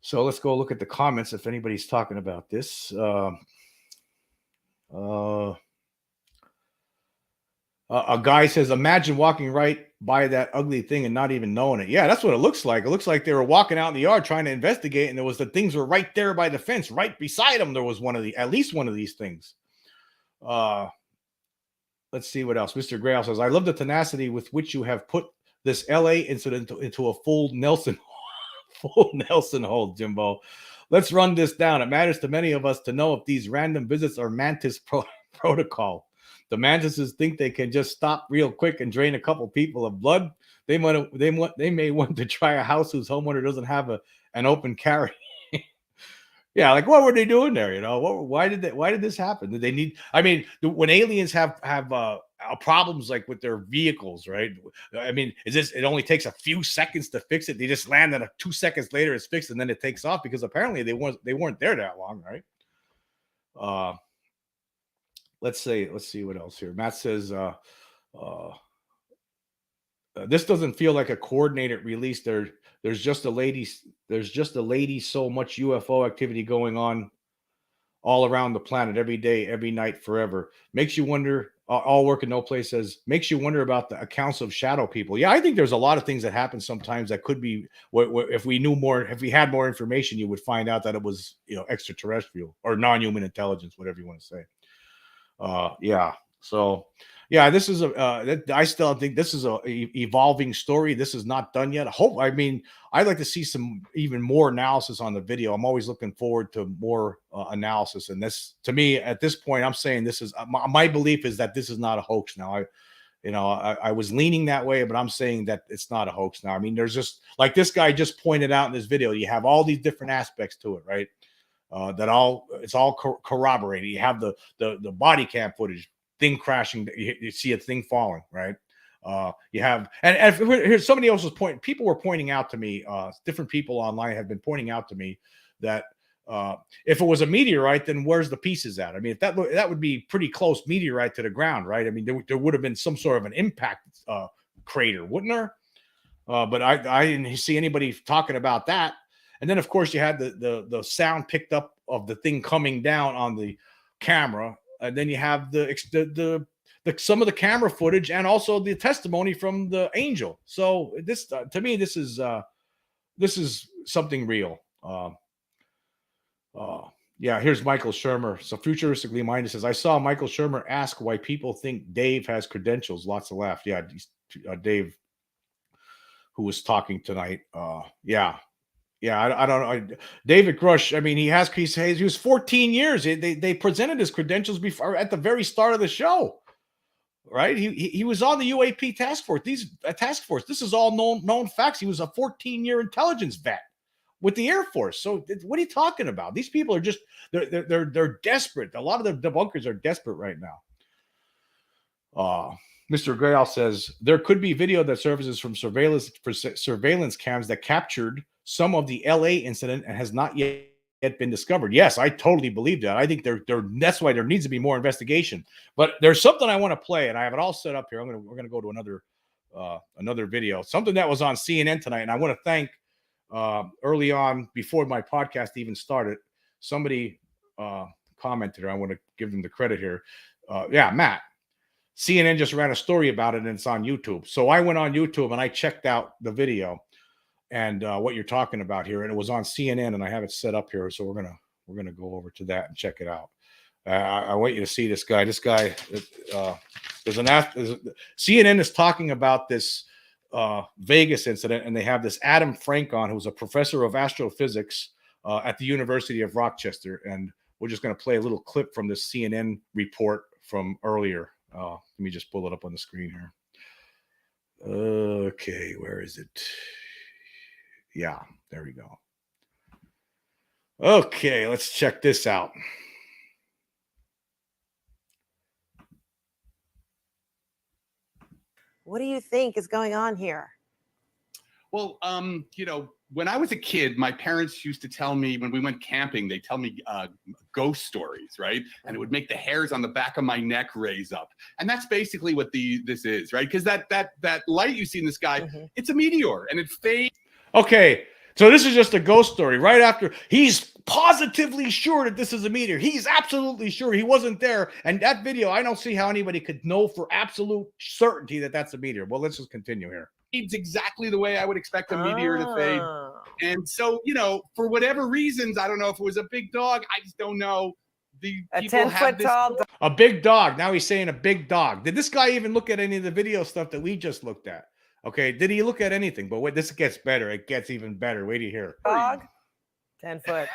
[SPEAKER 1] So let's go look at the comments if anybody's talking about this. A guy says, imagine walking right by that ugly thing and not even knowing it. Yeah, that's what it looks like. It looks like they were walking out in the yard trying to investigate, and the things were right there by the fence, right beside them. There was at least one of these things. Let's see what else. Mr. Grail says, I love the tenacity with which you have put this LA incident into a full Nelson hold, Jimbo. Let's run this down. It matters to many of us to know if these random visits are Mantis protocol. The Mantises think they can just stop real quick and drain a couple people of blood. They may want to try a house whose homeowner doesn't have an open carry. Yeah, like what were they doing there? You know, why did this happen? Did they need? I mean, when aliens have problems like with their vehicles, right? I mean, it only takes a few seconds to fix it? They just land and 2 seconds later it's fixed and then it takes off because apparently they weren't there that long, right? Let's see what else here. Matt says, this doesn't feel like a coordinated release. There's just a lady. So much UFO activity going on all around the planet every day, every night, forever. Makes you wonder. All work and no play says makes you wonder about the accounts of shadow people. Yeah, I think there's a lot of things that happen sometimes that could be. If we knew more, if we had more information, you would find out that it was extraterrestrial or non-human intelligence, whatever you want to say. Yeah. So, yeah, this is I still think this is a evolving story. This is not done yet. I'd like to see some even more analysis on the video. I'm always looking forward to more analysis. And this, to me, at this point, I'm saying this is my belief is that this is not a hoax. Now, I was leaning that way, but I'm saying that it's not a hoax now. I mean, there's just like this guy just pointed out in this video. You have all these different aspects to it, right? It's all corroborated. You have the body cam footage, thing crashing, you see a thing falling, right? You have and here's somebody else's point. People were pointing out to me, different people online have been pointing out to me that if it was a meteorite, then where's the pieces at? I mean, if that would be pretty close meteorite to the ground, right? I mean, there would have been some sort of an impact crater, wouldn't there? But I didn't see anybody talking about that. And then, of course, you had the sound picked up of the thing coming down on the camera, and then you have the some of the camera footage and also the testimony from the angel. So this, to me, this is something real. Yeah, here's Michael Shermer. So futuristically minded says, I saw Michael Shermer ask why people think Dave has credentials. Lots of laugh. Yeah, Dave, who was talking tonight. Yeah, I don't know. David Grusch, I mean, he was 14 years. They presented his credentials before at the very start of the show, right? He was on the UAP task force. This is all known facts. He was a 14-year intelligence vet with the Air Force. So what are you talking about? These people are just they're desperate. A lot of the debunkers are desperate right now. Mr. Grail says there could be video that surfaces from surveillance cams that captured some of the LA incident and has not yet been discovered. Yes, I totally believe that. I think that's why there needs to be more investigation. But there's something I want to play, and I have it all set up here. We're gonna go to another video, something that was on CNN tonight, and I want to thank early on before my podcast even started, somebody commented. I want to give them the credit here. Yeah, Matt. CNN just ran a story about it, and it's on YouTube. So I went on YouTube and I checked out the video and what you're talking about here, and it was on CNN, and I have it set up here. So we're gonna go over to that and check it out. I want you to see this guy. This guy, CNN is talking about this Vegas incident, and they have this Adam Frank on, who's a professor of astrophysics at the University of Rochester, and we're just going to play a little clip from the CNN report from earlier. Let me just pull it up on the screen here. Okay, where is it? Yeah, there we go. Okay, let's check this out.
[SPEAKER 5] What do you think is going on here?
[SPEAKER 6] Well, you know, when I was a kid, my parents used to tell me when we went camping, they tell me ghost stories, right? And it would make the hairs on the back of my neck raise up. And that's basically what this is, right? Because that light you see in the sky, it's a meteor and it fades.
[SPEAKER 1] Okay, so this is just a ghost story. Right after, he's positively sure that this is a meteor. He's absolutely sure he wasn't there. And that video, I don't see how anybody could know for absolute certainty that that's a meteor. Well, let's just continue here.
[SPEAKER 6] It's exactly the way I would expect a meteor to fade. And so, you know, for whatever reasons, I don't know if it was a big dog. I just don't know.
[SPEAKER 5] A 10-foot tall dog.
[SPEAKER 1] A big dog. Now he's saying a big dog. Did this guy even look at any of the video stuff that we just looked at? Okay, did he look at anything? But wait, this gets better. It gets even better. Wait till you hear.
[SPEAKER 5] Dog, 10 foot.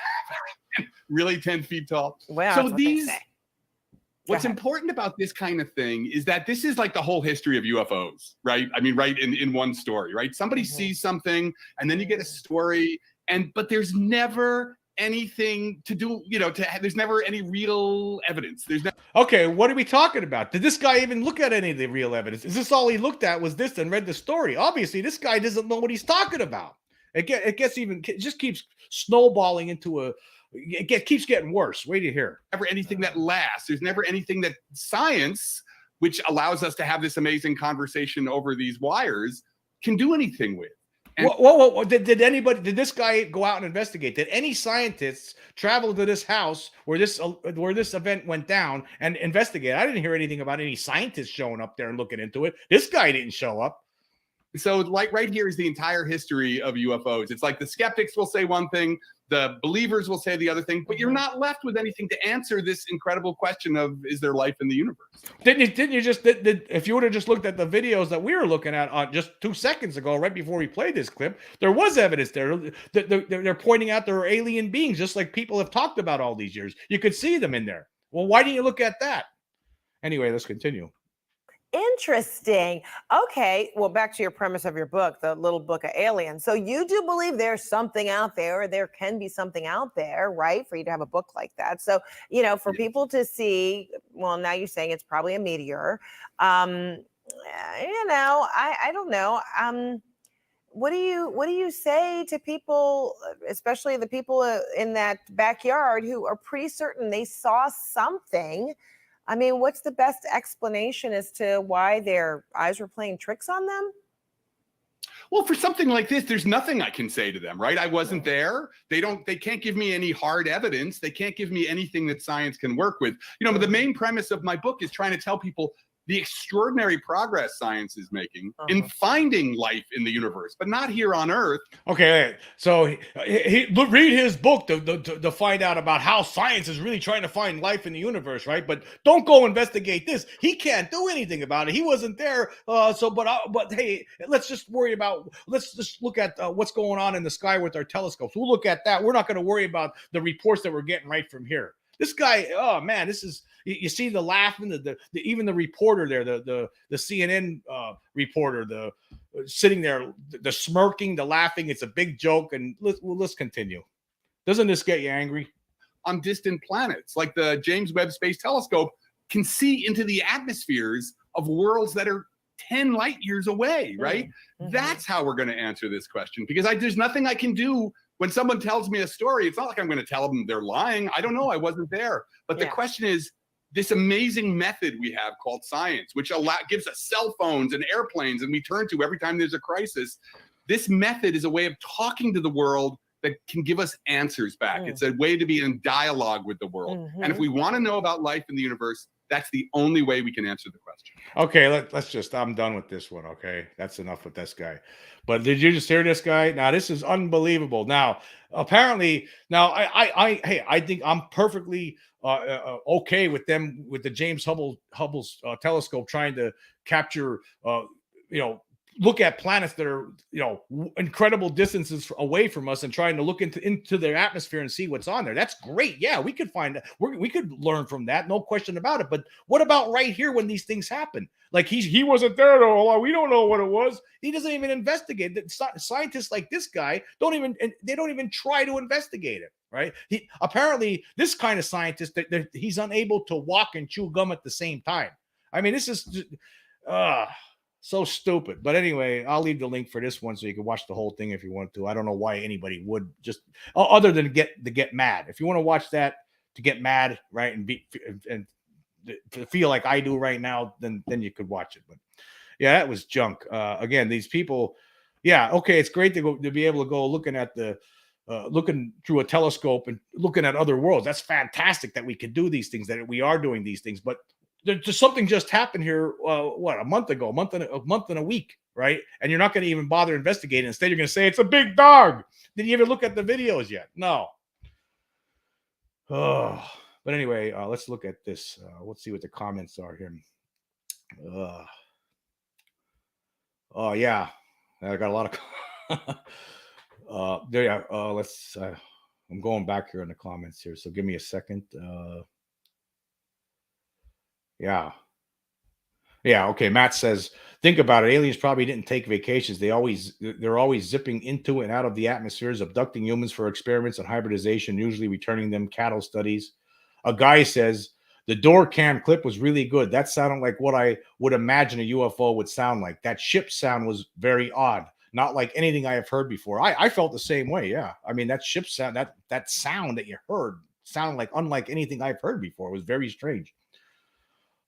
[SPEAKER 6] Really 10 feet tall.
[SPEAKER 5] Well,
[SPEAKER 6] so what's important about this kind of thing is that this is like the whole history of UFOs, right? I mean, right in one story, right? Somebody sees something and then you get a story, but there's never anything to do, you know, there's never any real evidence.
[SPEAKER 1] Okay, what are we talking about? Did this guy even look at any of the real evidence? Is this all he looked at was this and read the story? Obviously, this guy doesn't know what he's talking about. It just keeps snowballing into keeps getting worse. Wait to hear.
[SPEAKER 6] Never anything that lasts. There's never anything that science, which allows us to have this amazing conversation over these wires, can do anything with.
[SPEAKER 1] Whoa. Did this guy go out and investigate? Did any scientists travel to this house where this event went down and investigate? I didn't hear anything about any scientists showing up there and looking into it. This guy didn't show up.
[SPEAKER 6] So like right here is the entire history of UFOs. It's like the skeptics will say one thing, the believers will say the other thing, but you're not left with anything to answer this incredible question of, is there life in the universe?
[SPEAKER 1] Didn't you just, if you would have just looked at the videos that we were looking at just 2 seconds ago, right before we played this clip, there was evidence there. They're pointing out there are alien beings, just like people have talked about all these years. You could see them in there. Well, why didn't you look at that? Anyway, let's continue.
[SPEAKER 5] Interesting. Okay. Well, back to your premise of your book, the little book of aliens. So you do believe there's something out there, or there can be something out there, right? For you to have a book like that. So, you know, for people to see, well, now you're saying it's probably a meteor. You know, I don't know. What do you say to people, especially the people in that backyard who are pretty certain they saw something? I mean, what's the best explanation as to why their eyes were playing tricks on them?
[SPEAKER 6] Well, for something like this, there's nothing I can say to them, right? I wasn't there. They can't give me any hard evidence. They can't give me anything that science can work with. You know, but the main premise of my book is trying to tell people the extraordinary progress science is making in finding life in the universe, but not here on Earth.
[SPEAKER 1] Okay, so read his book to find out about how science is really trying to find life in the universe, right? But don't go investigate this. He can't do anything about it. He wasn't there. But hey, let's just look at what's going on in the sky with our telescopes. We'll look at that. We're not going to worry about the reports that we're getting right from here. This guy, oh man, this is, you see the laughing, even the reporter there, the CNN reporter, the sitting there, the smirking, the laughing. It's a big joke, and let's continue. Doesn't this get you angry?
[SPEAKER 6] On distant planets, like the James Webb Space Telescope can see into the atmospheres of worlds that are 10 light years away, right? That's how we're going to answer this question, because there's nothing I can do. When someone tells me a story, it's not like I'm going to tell them they're lying. I don't know. I wasn't there. But the question is, this amazing method we have called science, which gives us cell phones and airplanes, and we turn to every time there's a crisis. This method is a way of talking to the world that can give us answers back. It's a way to be in dialogue with the world. And if we want to know about life in the universe, that's the only way we can answer the question.
[SPEAKER 1] Okay, let's just, I'm done with this one, okay? That's enough with this guy. But did you just hear this guy? Now, this is unbelievable. Now, apparently, I think I'm perfectly okay with them, with the James Hubble's telescope trying to capture, look at planets that are, incredible distances away from us and trying to look into their atmosphere and see what's on there. That's great. Yeah, we could find we could learn from that, no question about it. But what about right here when these things happen? Like he wasn't there though. We don't know what it was. He doesn't even investigate. Scientists like this guy don't even try to investigate it. Right? Apparently this kind of scientist that he's unable to walk and chew gum at the same time. I mean, this is just, so stupid. But anyway, I'll leave the link for this one so you can watch the whole thing if you want to. I don't know why anybody would, just other than to get mad. If you want to watch that to get mad, right, and to feel like I do right now, then you could watch it. But yeah, that was junk. Again, these people, yeah, okay, it's great to be able to go looking at looking through a telescope and looking at other worlds. That's fantastic that we can do these things, that we are doing these things. But there's something just happened here. A month ago, a month and a week, right? And you're not going to even bother investigating. Instead, you're going to say it's a big dog. Did you even look at the videos yet? No. Oh, but anyway, let's look at this. Let's see what the comments are here. Oh yeah, I got a lot of. There. Let's. I'm going back here in the comments here, so give me a second. Yeah. Okay. Matt says, think about it. Aliens probably didn't take vacations. They're always zipping into and out of the atmospheres, abducting humans for experiments and hybridization, usually returning them cattle studies. A guy says the door cam clip was really good. That sounded like what I would imagine a UFO would sound like. That ship sound was very odd, not like anything I have heard before. I felt the same way. Yeah. I mean, that ship sound, that sound that you heard sounded like unlike anything I've heard before. It was very strange.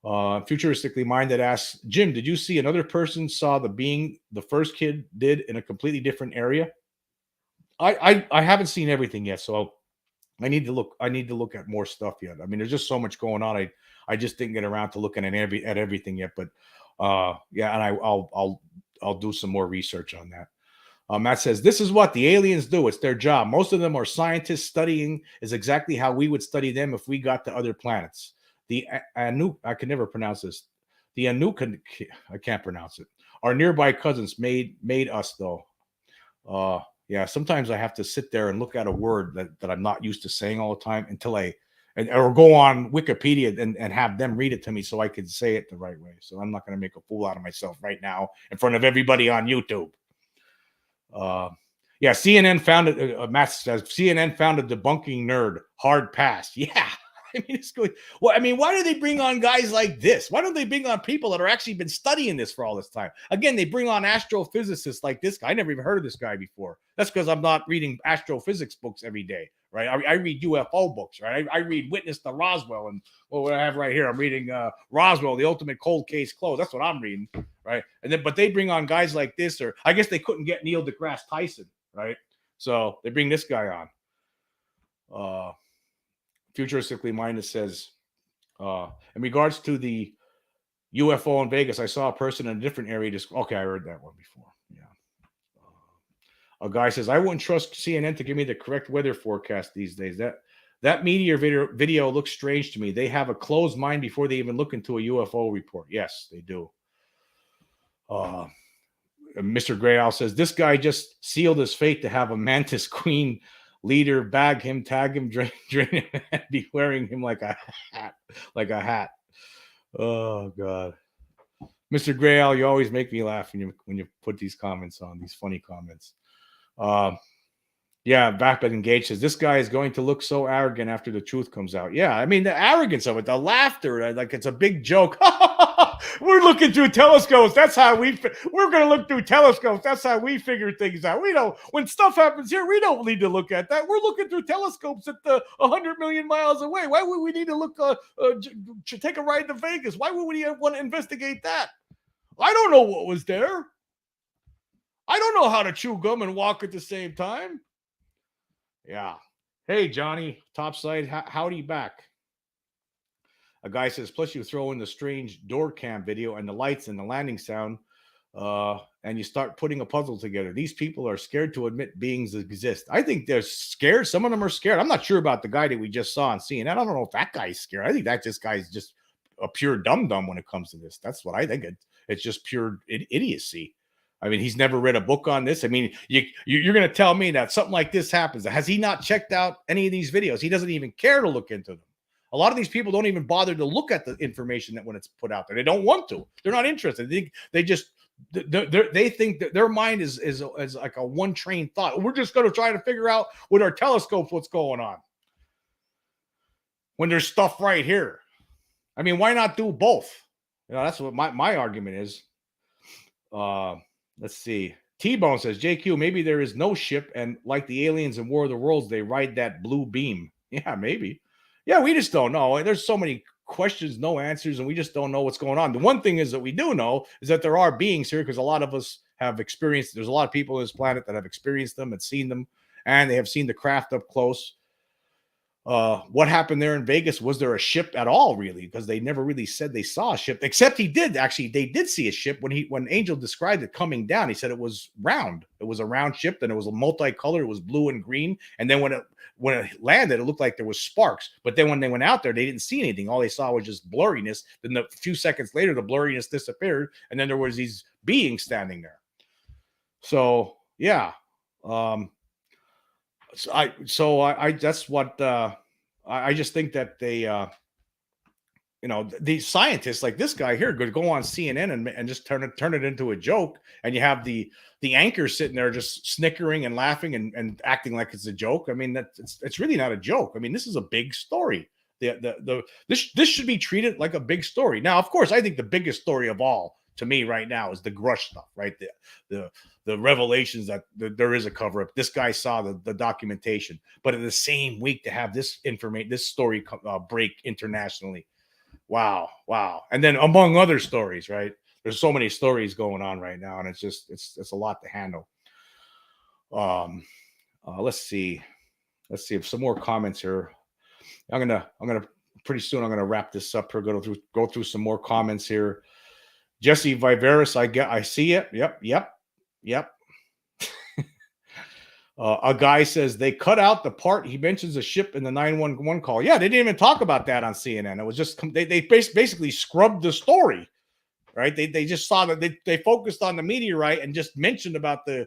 [SPEAKER 1] Futuristically minded asks, Jim, did you see another person saw the being the first kid did in a completely different area? I haven't seen everything yet, so I need to look at more stuff yet. I mean, there's just so much going on. I just didn't get around to looking at everything yet. But yeah, and I'll do some more research on that. Matt says, this is what the aliens do. It's their job. Most of them are scientists. Studying is exactly how we would study them if we got to other planets. The Anuk, I can never pronounce this. The Anuk, I can't pronounce it. Our nearby cousins made us though. Yeah, sometimes I have to sit there and look at a word that I'm not used to saying all the time until or go on Wikipedia and have them read it to me so I can say it the right way. So I'm not going to make a fool out of myself right now in front of everybody on YouTube. Yeah, CNN found it. Matt says CNN found a debunking nerd. Hard pass. Yeah. I mean, it's good. Well, I mean, why do they bring on guys like this? Why don't they bring on people that are actually been studying this for all this time? Again, they bring on astrophysicists like this guy. I never even heard of this guy before. That's because I'm not reading astrophysics books every day, right? I read UFO books, right? I read Witness to Roswell, and what I have right here, I'm reading Roswell, the ultimate cold case closed. That's what I'm reading, right? But they bring on guys like this, or I guess they couldn't get Neil deGrasse Tyson, right? So they bring this guy on. Futuristically minded says, in regards to the UFO in Vegas, I saw a person in a different area. Okay, I heard that one before. Yeah. A guy says, I wouldn't trust CNN to give me the correct weather forecast these days. That meteor video looks strange to me. They have a closed mind before they even look into a UFO report. Yes, they do. Mr. Gray Owl says, this guy just sealed his fate to have a Mantis Queen leader bag him, tag him, drain him, and be wearing him like a hat. Oh God, Mr. Gray Owl, you always make me laugh when you put these comments on, these funny comments. Yeah, Backbed Engage says this guy is going to look so arrogant after the truth comes out. Yeah, I mean the arrogance of it, the laughter, like it's a big joke. We're looking through telescopes. That's how we're going to look through telescopes. That's how we figure things out. We don't, when stuff happens here, we don't need to look at that. We're looking through telescopes at 100 million miles away. Why would we need to look to take a ride to Vegas? Why would we want to investigate that? I don't know what was there. I don't know how to chew gum and walk at the same time. Yeah. Hey, Johnny, topside, howdy back. A guy says, plus you throw in the strange door cam video and the lights and the landing sound, and you start putting a puzzle together. These people are scared to admit beings exist. I think they're scared. Some of them are scared. I'm not sure about the guy that we just saw on CNN. I don't know if that guy's scared. I think that this guy's just a pure dum-dum when it comes to this. That's what I think. It's just pure idiocy. I mean, he's never read a book on this. I mean, you're going to tell me that something like this happens. Has he not checked out any of these videos? He doesn't even care to look into them. A lot of these people don't even bother to look at the information that when it's put out there. They don't want to. They're not interested. They think that their mind is like a one train thought. We're just going to try to figure out with our telescopes what's going on. When there's stuff right here. I mean, why not do both? You know, that's what my argument is. Let's see. T-Bone says, JQ, maybe there is no ship, and like the aliens in War of the Worlds, they ride that blue beam. Yeah, maybe. Yeah, we just don't know. There's so many questions, no answers, and we just don't know what's going on. The one thing is that we do know is that there are beings here because a lot of us have experienced. There's a lot of people on this planet that have experienced them and seen them, and they have seen the craft up close. What happened there in Vegas? Was there a ship at all, really? Because they never really said they saw a ship, except they did see a ship when Angel described it coming down. He said it was round. It was a round ship, and it was a multicolored. It was blue and green. And then when it landed, it looked like there was sparks. But then when they went out there, they didn't see anything. All they saw was just blurriness. Then a few seconds later, the blurriness disappeared, and then there was these beings standing there. So yeah. I that's what I just think that they these scientists like this guy here could go on CNN and just turn it into a joke, and you have the anchor sitting there just snickering and laughing and acting like it's a joke. I mean, it's really not a joke. I mean, this is a big story. This should be treated like a big story. Now, of course, I think the biggest story of all to me right now is the Grusch stuff, right? The revelations that there is a cover up. This guy saw the documentation, but in the same week to have this story break internationally. Wow. And then among other stories, right? There's so many stories going on right now, and it's a lot to handle. Let's see if some more comments here. I'm gonna pretty soon. I'm gonna wrap this up here. Go through some more comments here. Jesse Viveris, I see it. Yep. A guy says they cut out the part he mentions a ship in the 911 call. Yeah, they didn't even talk about that on CNN. It was just they basically scrubbed the story, right? They just saw that they focused on the meteorite and just mentioned about the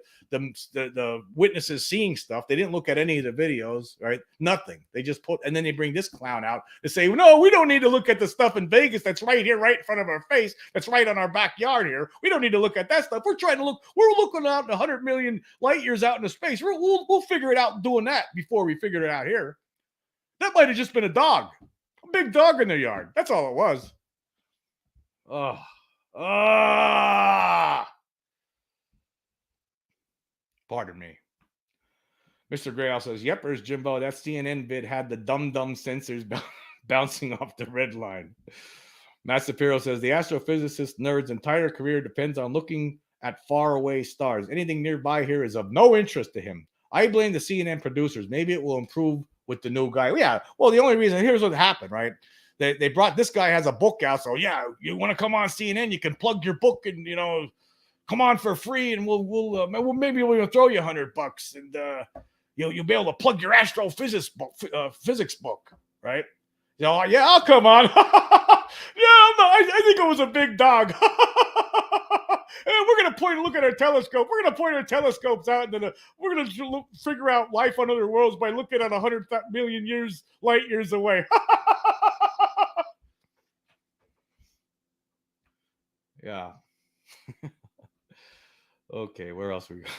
[SPEAKER 1] witnesses seeing stuff. They didn't look at any of the videos, right? Nothing. They just and then they bring this clown out and say, no, we don't need to look at the stuff in Vegas that's right here, right in front of our face. That's right on our backyard here. We don't need to look at that stuff. We're looking out 100 million light years out into space. We'll figure it out doing that before we figure it out here. That might have just been a dog, a big dog in their yard. That's all it was. Pardon me. Mr. Grail says, yep, there's Jimbo. That CNN vid had the dumb sensors bouncing off the red line. Matt Sapiro says, the astrophysicist nerd's entire career depends on looking at faraway stars. Anything nearby here is of no interest to him. I blame the CNN producers. Maybe it will improve with the new guy. Yeah, well, the only reason, here's what happened, right? They brought, this guy has a book out, so yeah, you want to come on CNN, you can plug your book and, come on for free, and maybe we'll throw you $100, and you'll be able to plug your astrophysics physics book, right? Yeah, I'll come on. I think it was a big dog. And we're gonna look at our telescope. We're gonna point our telescopes out, and then we're gonna figure out life on other worlds by looking at 100 million light years away. Yeah. Okay, where else we go?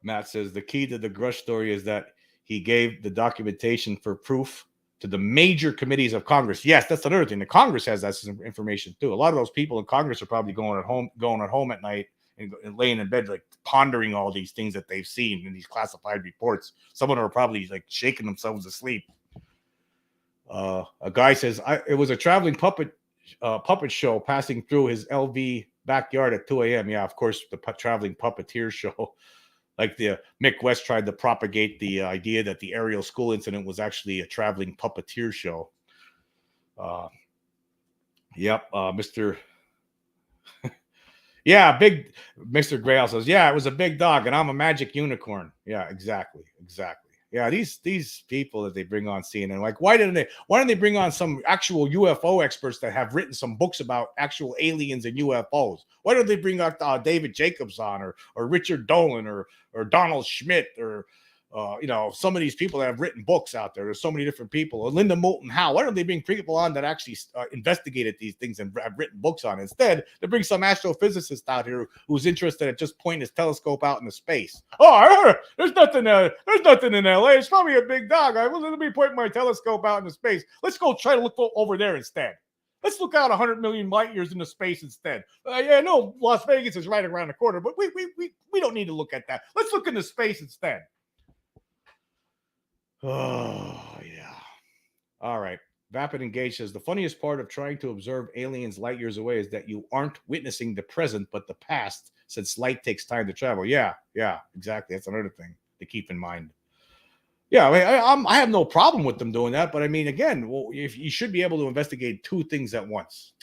[SPEAKER 1] Matt says the key to the Grusch story is that he gave the documentation for proof to the major committees of Congress. Yes, that's another thing. The Congress has that information too. A lot of those people in Congress are probably going at home at night and laying in bed, like pondering all these things that they've seen in these classified reports. Some of them are probably like shaking themselves asleep. A guy says it was a traveling puppet show passing through his LV backyard at 2 a.m. Yeah, of course, the traveling puppeteer show. Like the Mick West tried to propagate the idea that the Ariel school incident was actually a traveling puppeteer show. Mr. Yeah, Mr. Grail says, yeah, it was a big dog, and I'm a magic unicorn. Yeah, exactly. Yeah, these people that they bring on CNN, like why don't they bring on some actual UFO experts that have written some books about actual aliens and UFOs? Why don't they bring out David Jacobs on or Richard Dolan or Donald Schmidt or some of these people that have written books out there? There's so many different people. Or Linda Moulton Howe. Why don't they bring people on that actually investigated these things and have written books on it? Instead, they bring some astrophysicist out here who's interested at just pointing his telescope out into space. Oh, there's nothing in LA. It's probably a big dog. Let me point my telescope out into space. Let's go try to look over there instead. Let's look out 100 million light years into space instead. No, Las Vegas is right around the corner, but we don't need to look at that. Let's look into space instead. Oh, yeah. All right. Vapid Engage says, the funniest part of trying to observe aliens light years away is that you aren't witnessing the present, but the past, since light takes time to travel. Yeah, exactly. That's another thing to keep in mind. Yeah, I have no problem with them doing that, but I mean, again, if you should be able to investigate two things at once.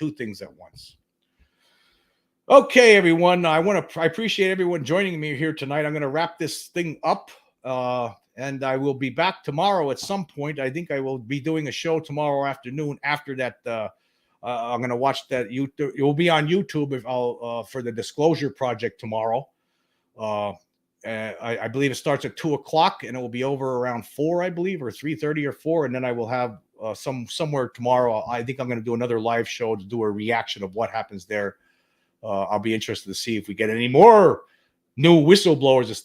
[SPEAKER 1] Okay, everyone. I appreciate everyone joining me here tonight. I'm going to wrap this thing up. And I will be back tomorrow at some point. I think I will be doing a show tomorrow afternoon. After that, I'm going to watch that. It will be on YouTube for the Disclosure Project tomorrow. I believe it starts at 2:00 and it will be over around 4, I believe, or 3:30 or 4. And then I will have somewhere tomorrow. I think I'm going to do another live show to do a reaction of what happens there. I'll be interested to see if we get any more new whistleblowers to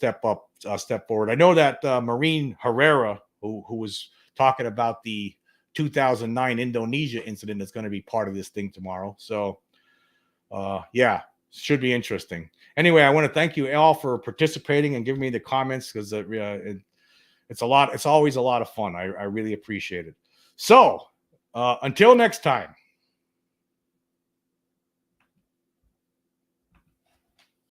[SPEAKER 1] step forward. I know that Maureen Herrera, who was talking about the 2009 Indonesia incident, is going to be part of this thing tomorrow. So, should be interesting. Anyway, I want to thank you all for participating and giving me the comments because it's a lot. It's always a lot of fun. I really appreciate it. So, until next time.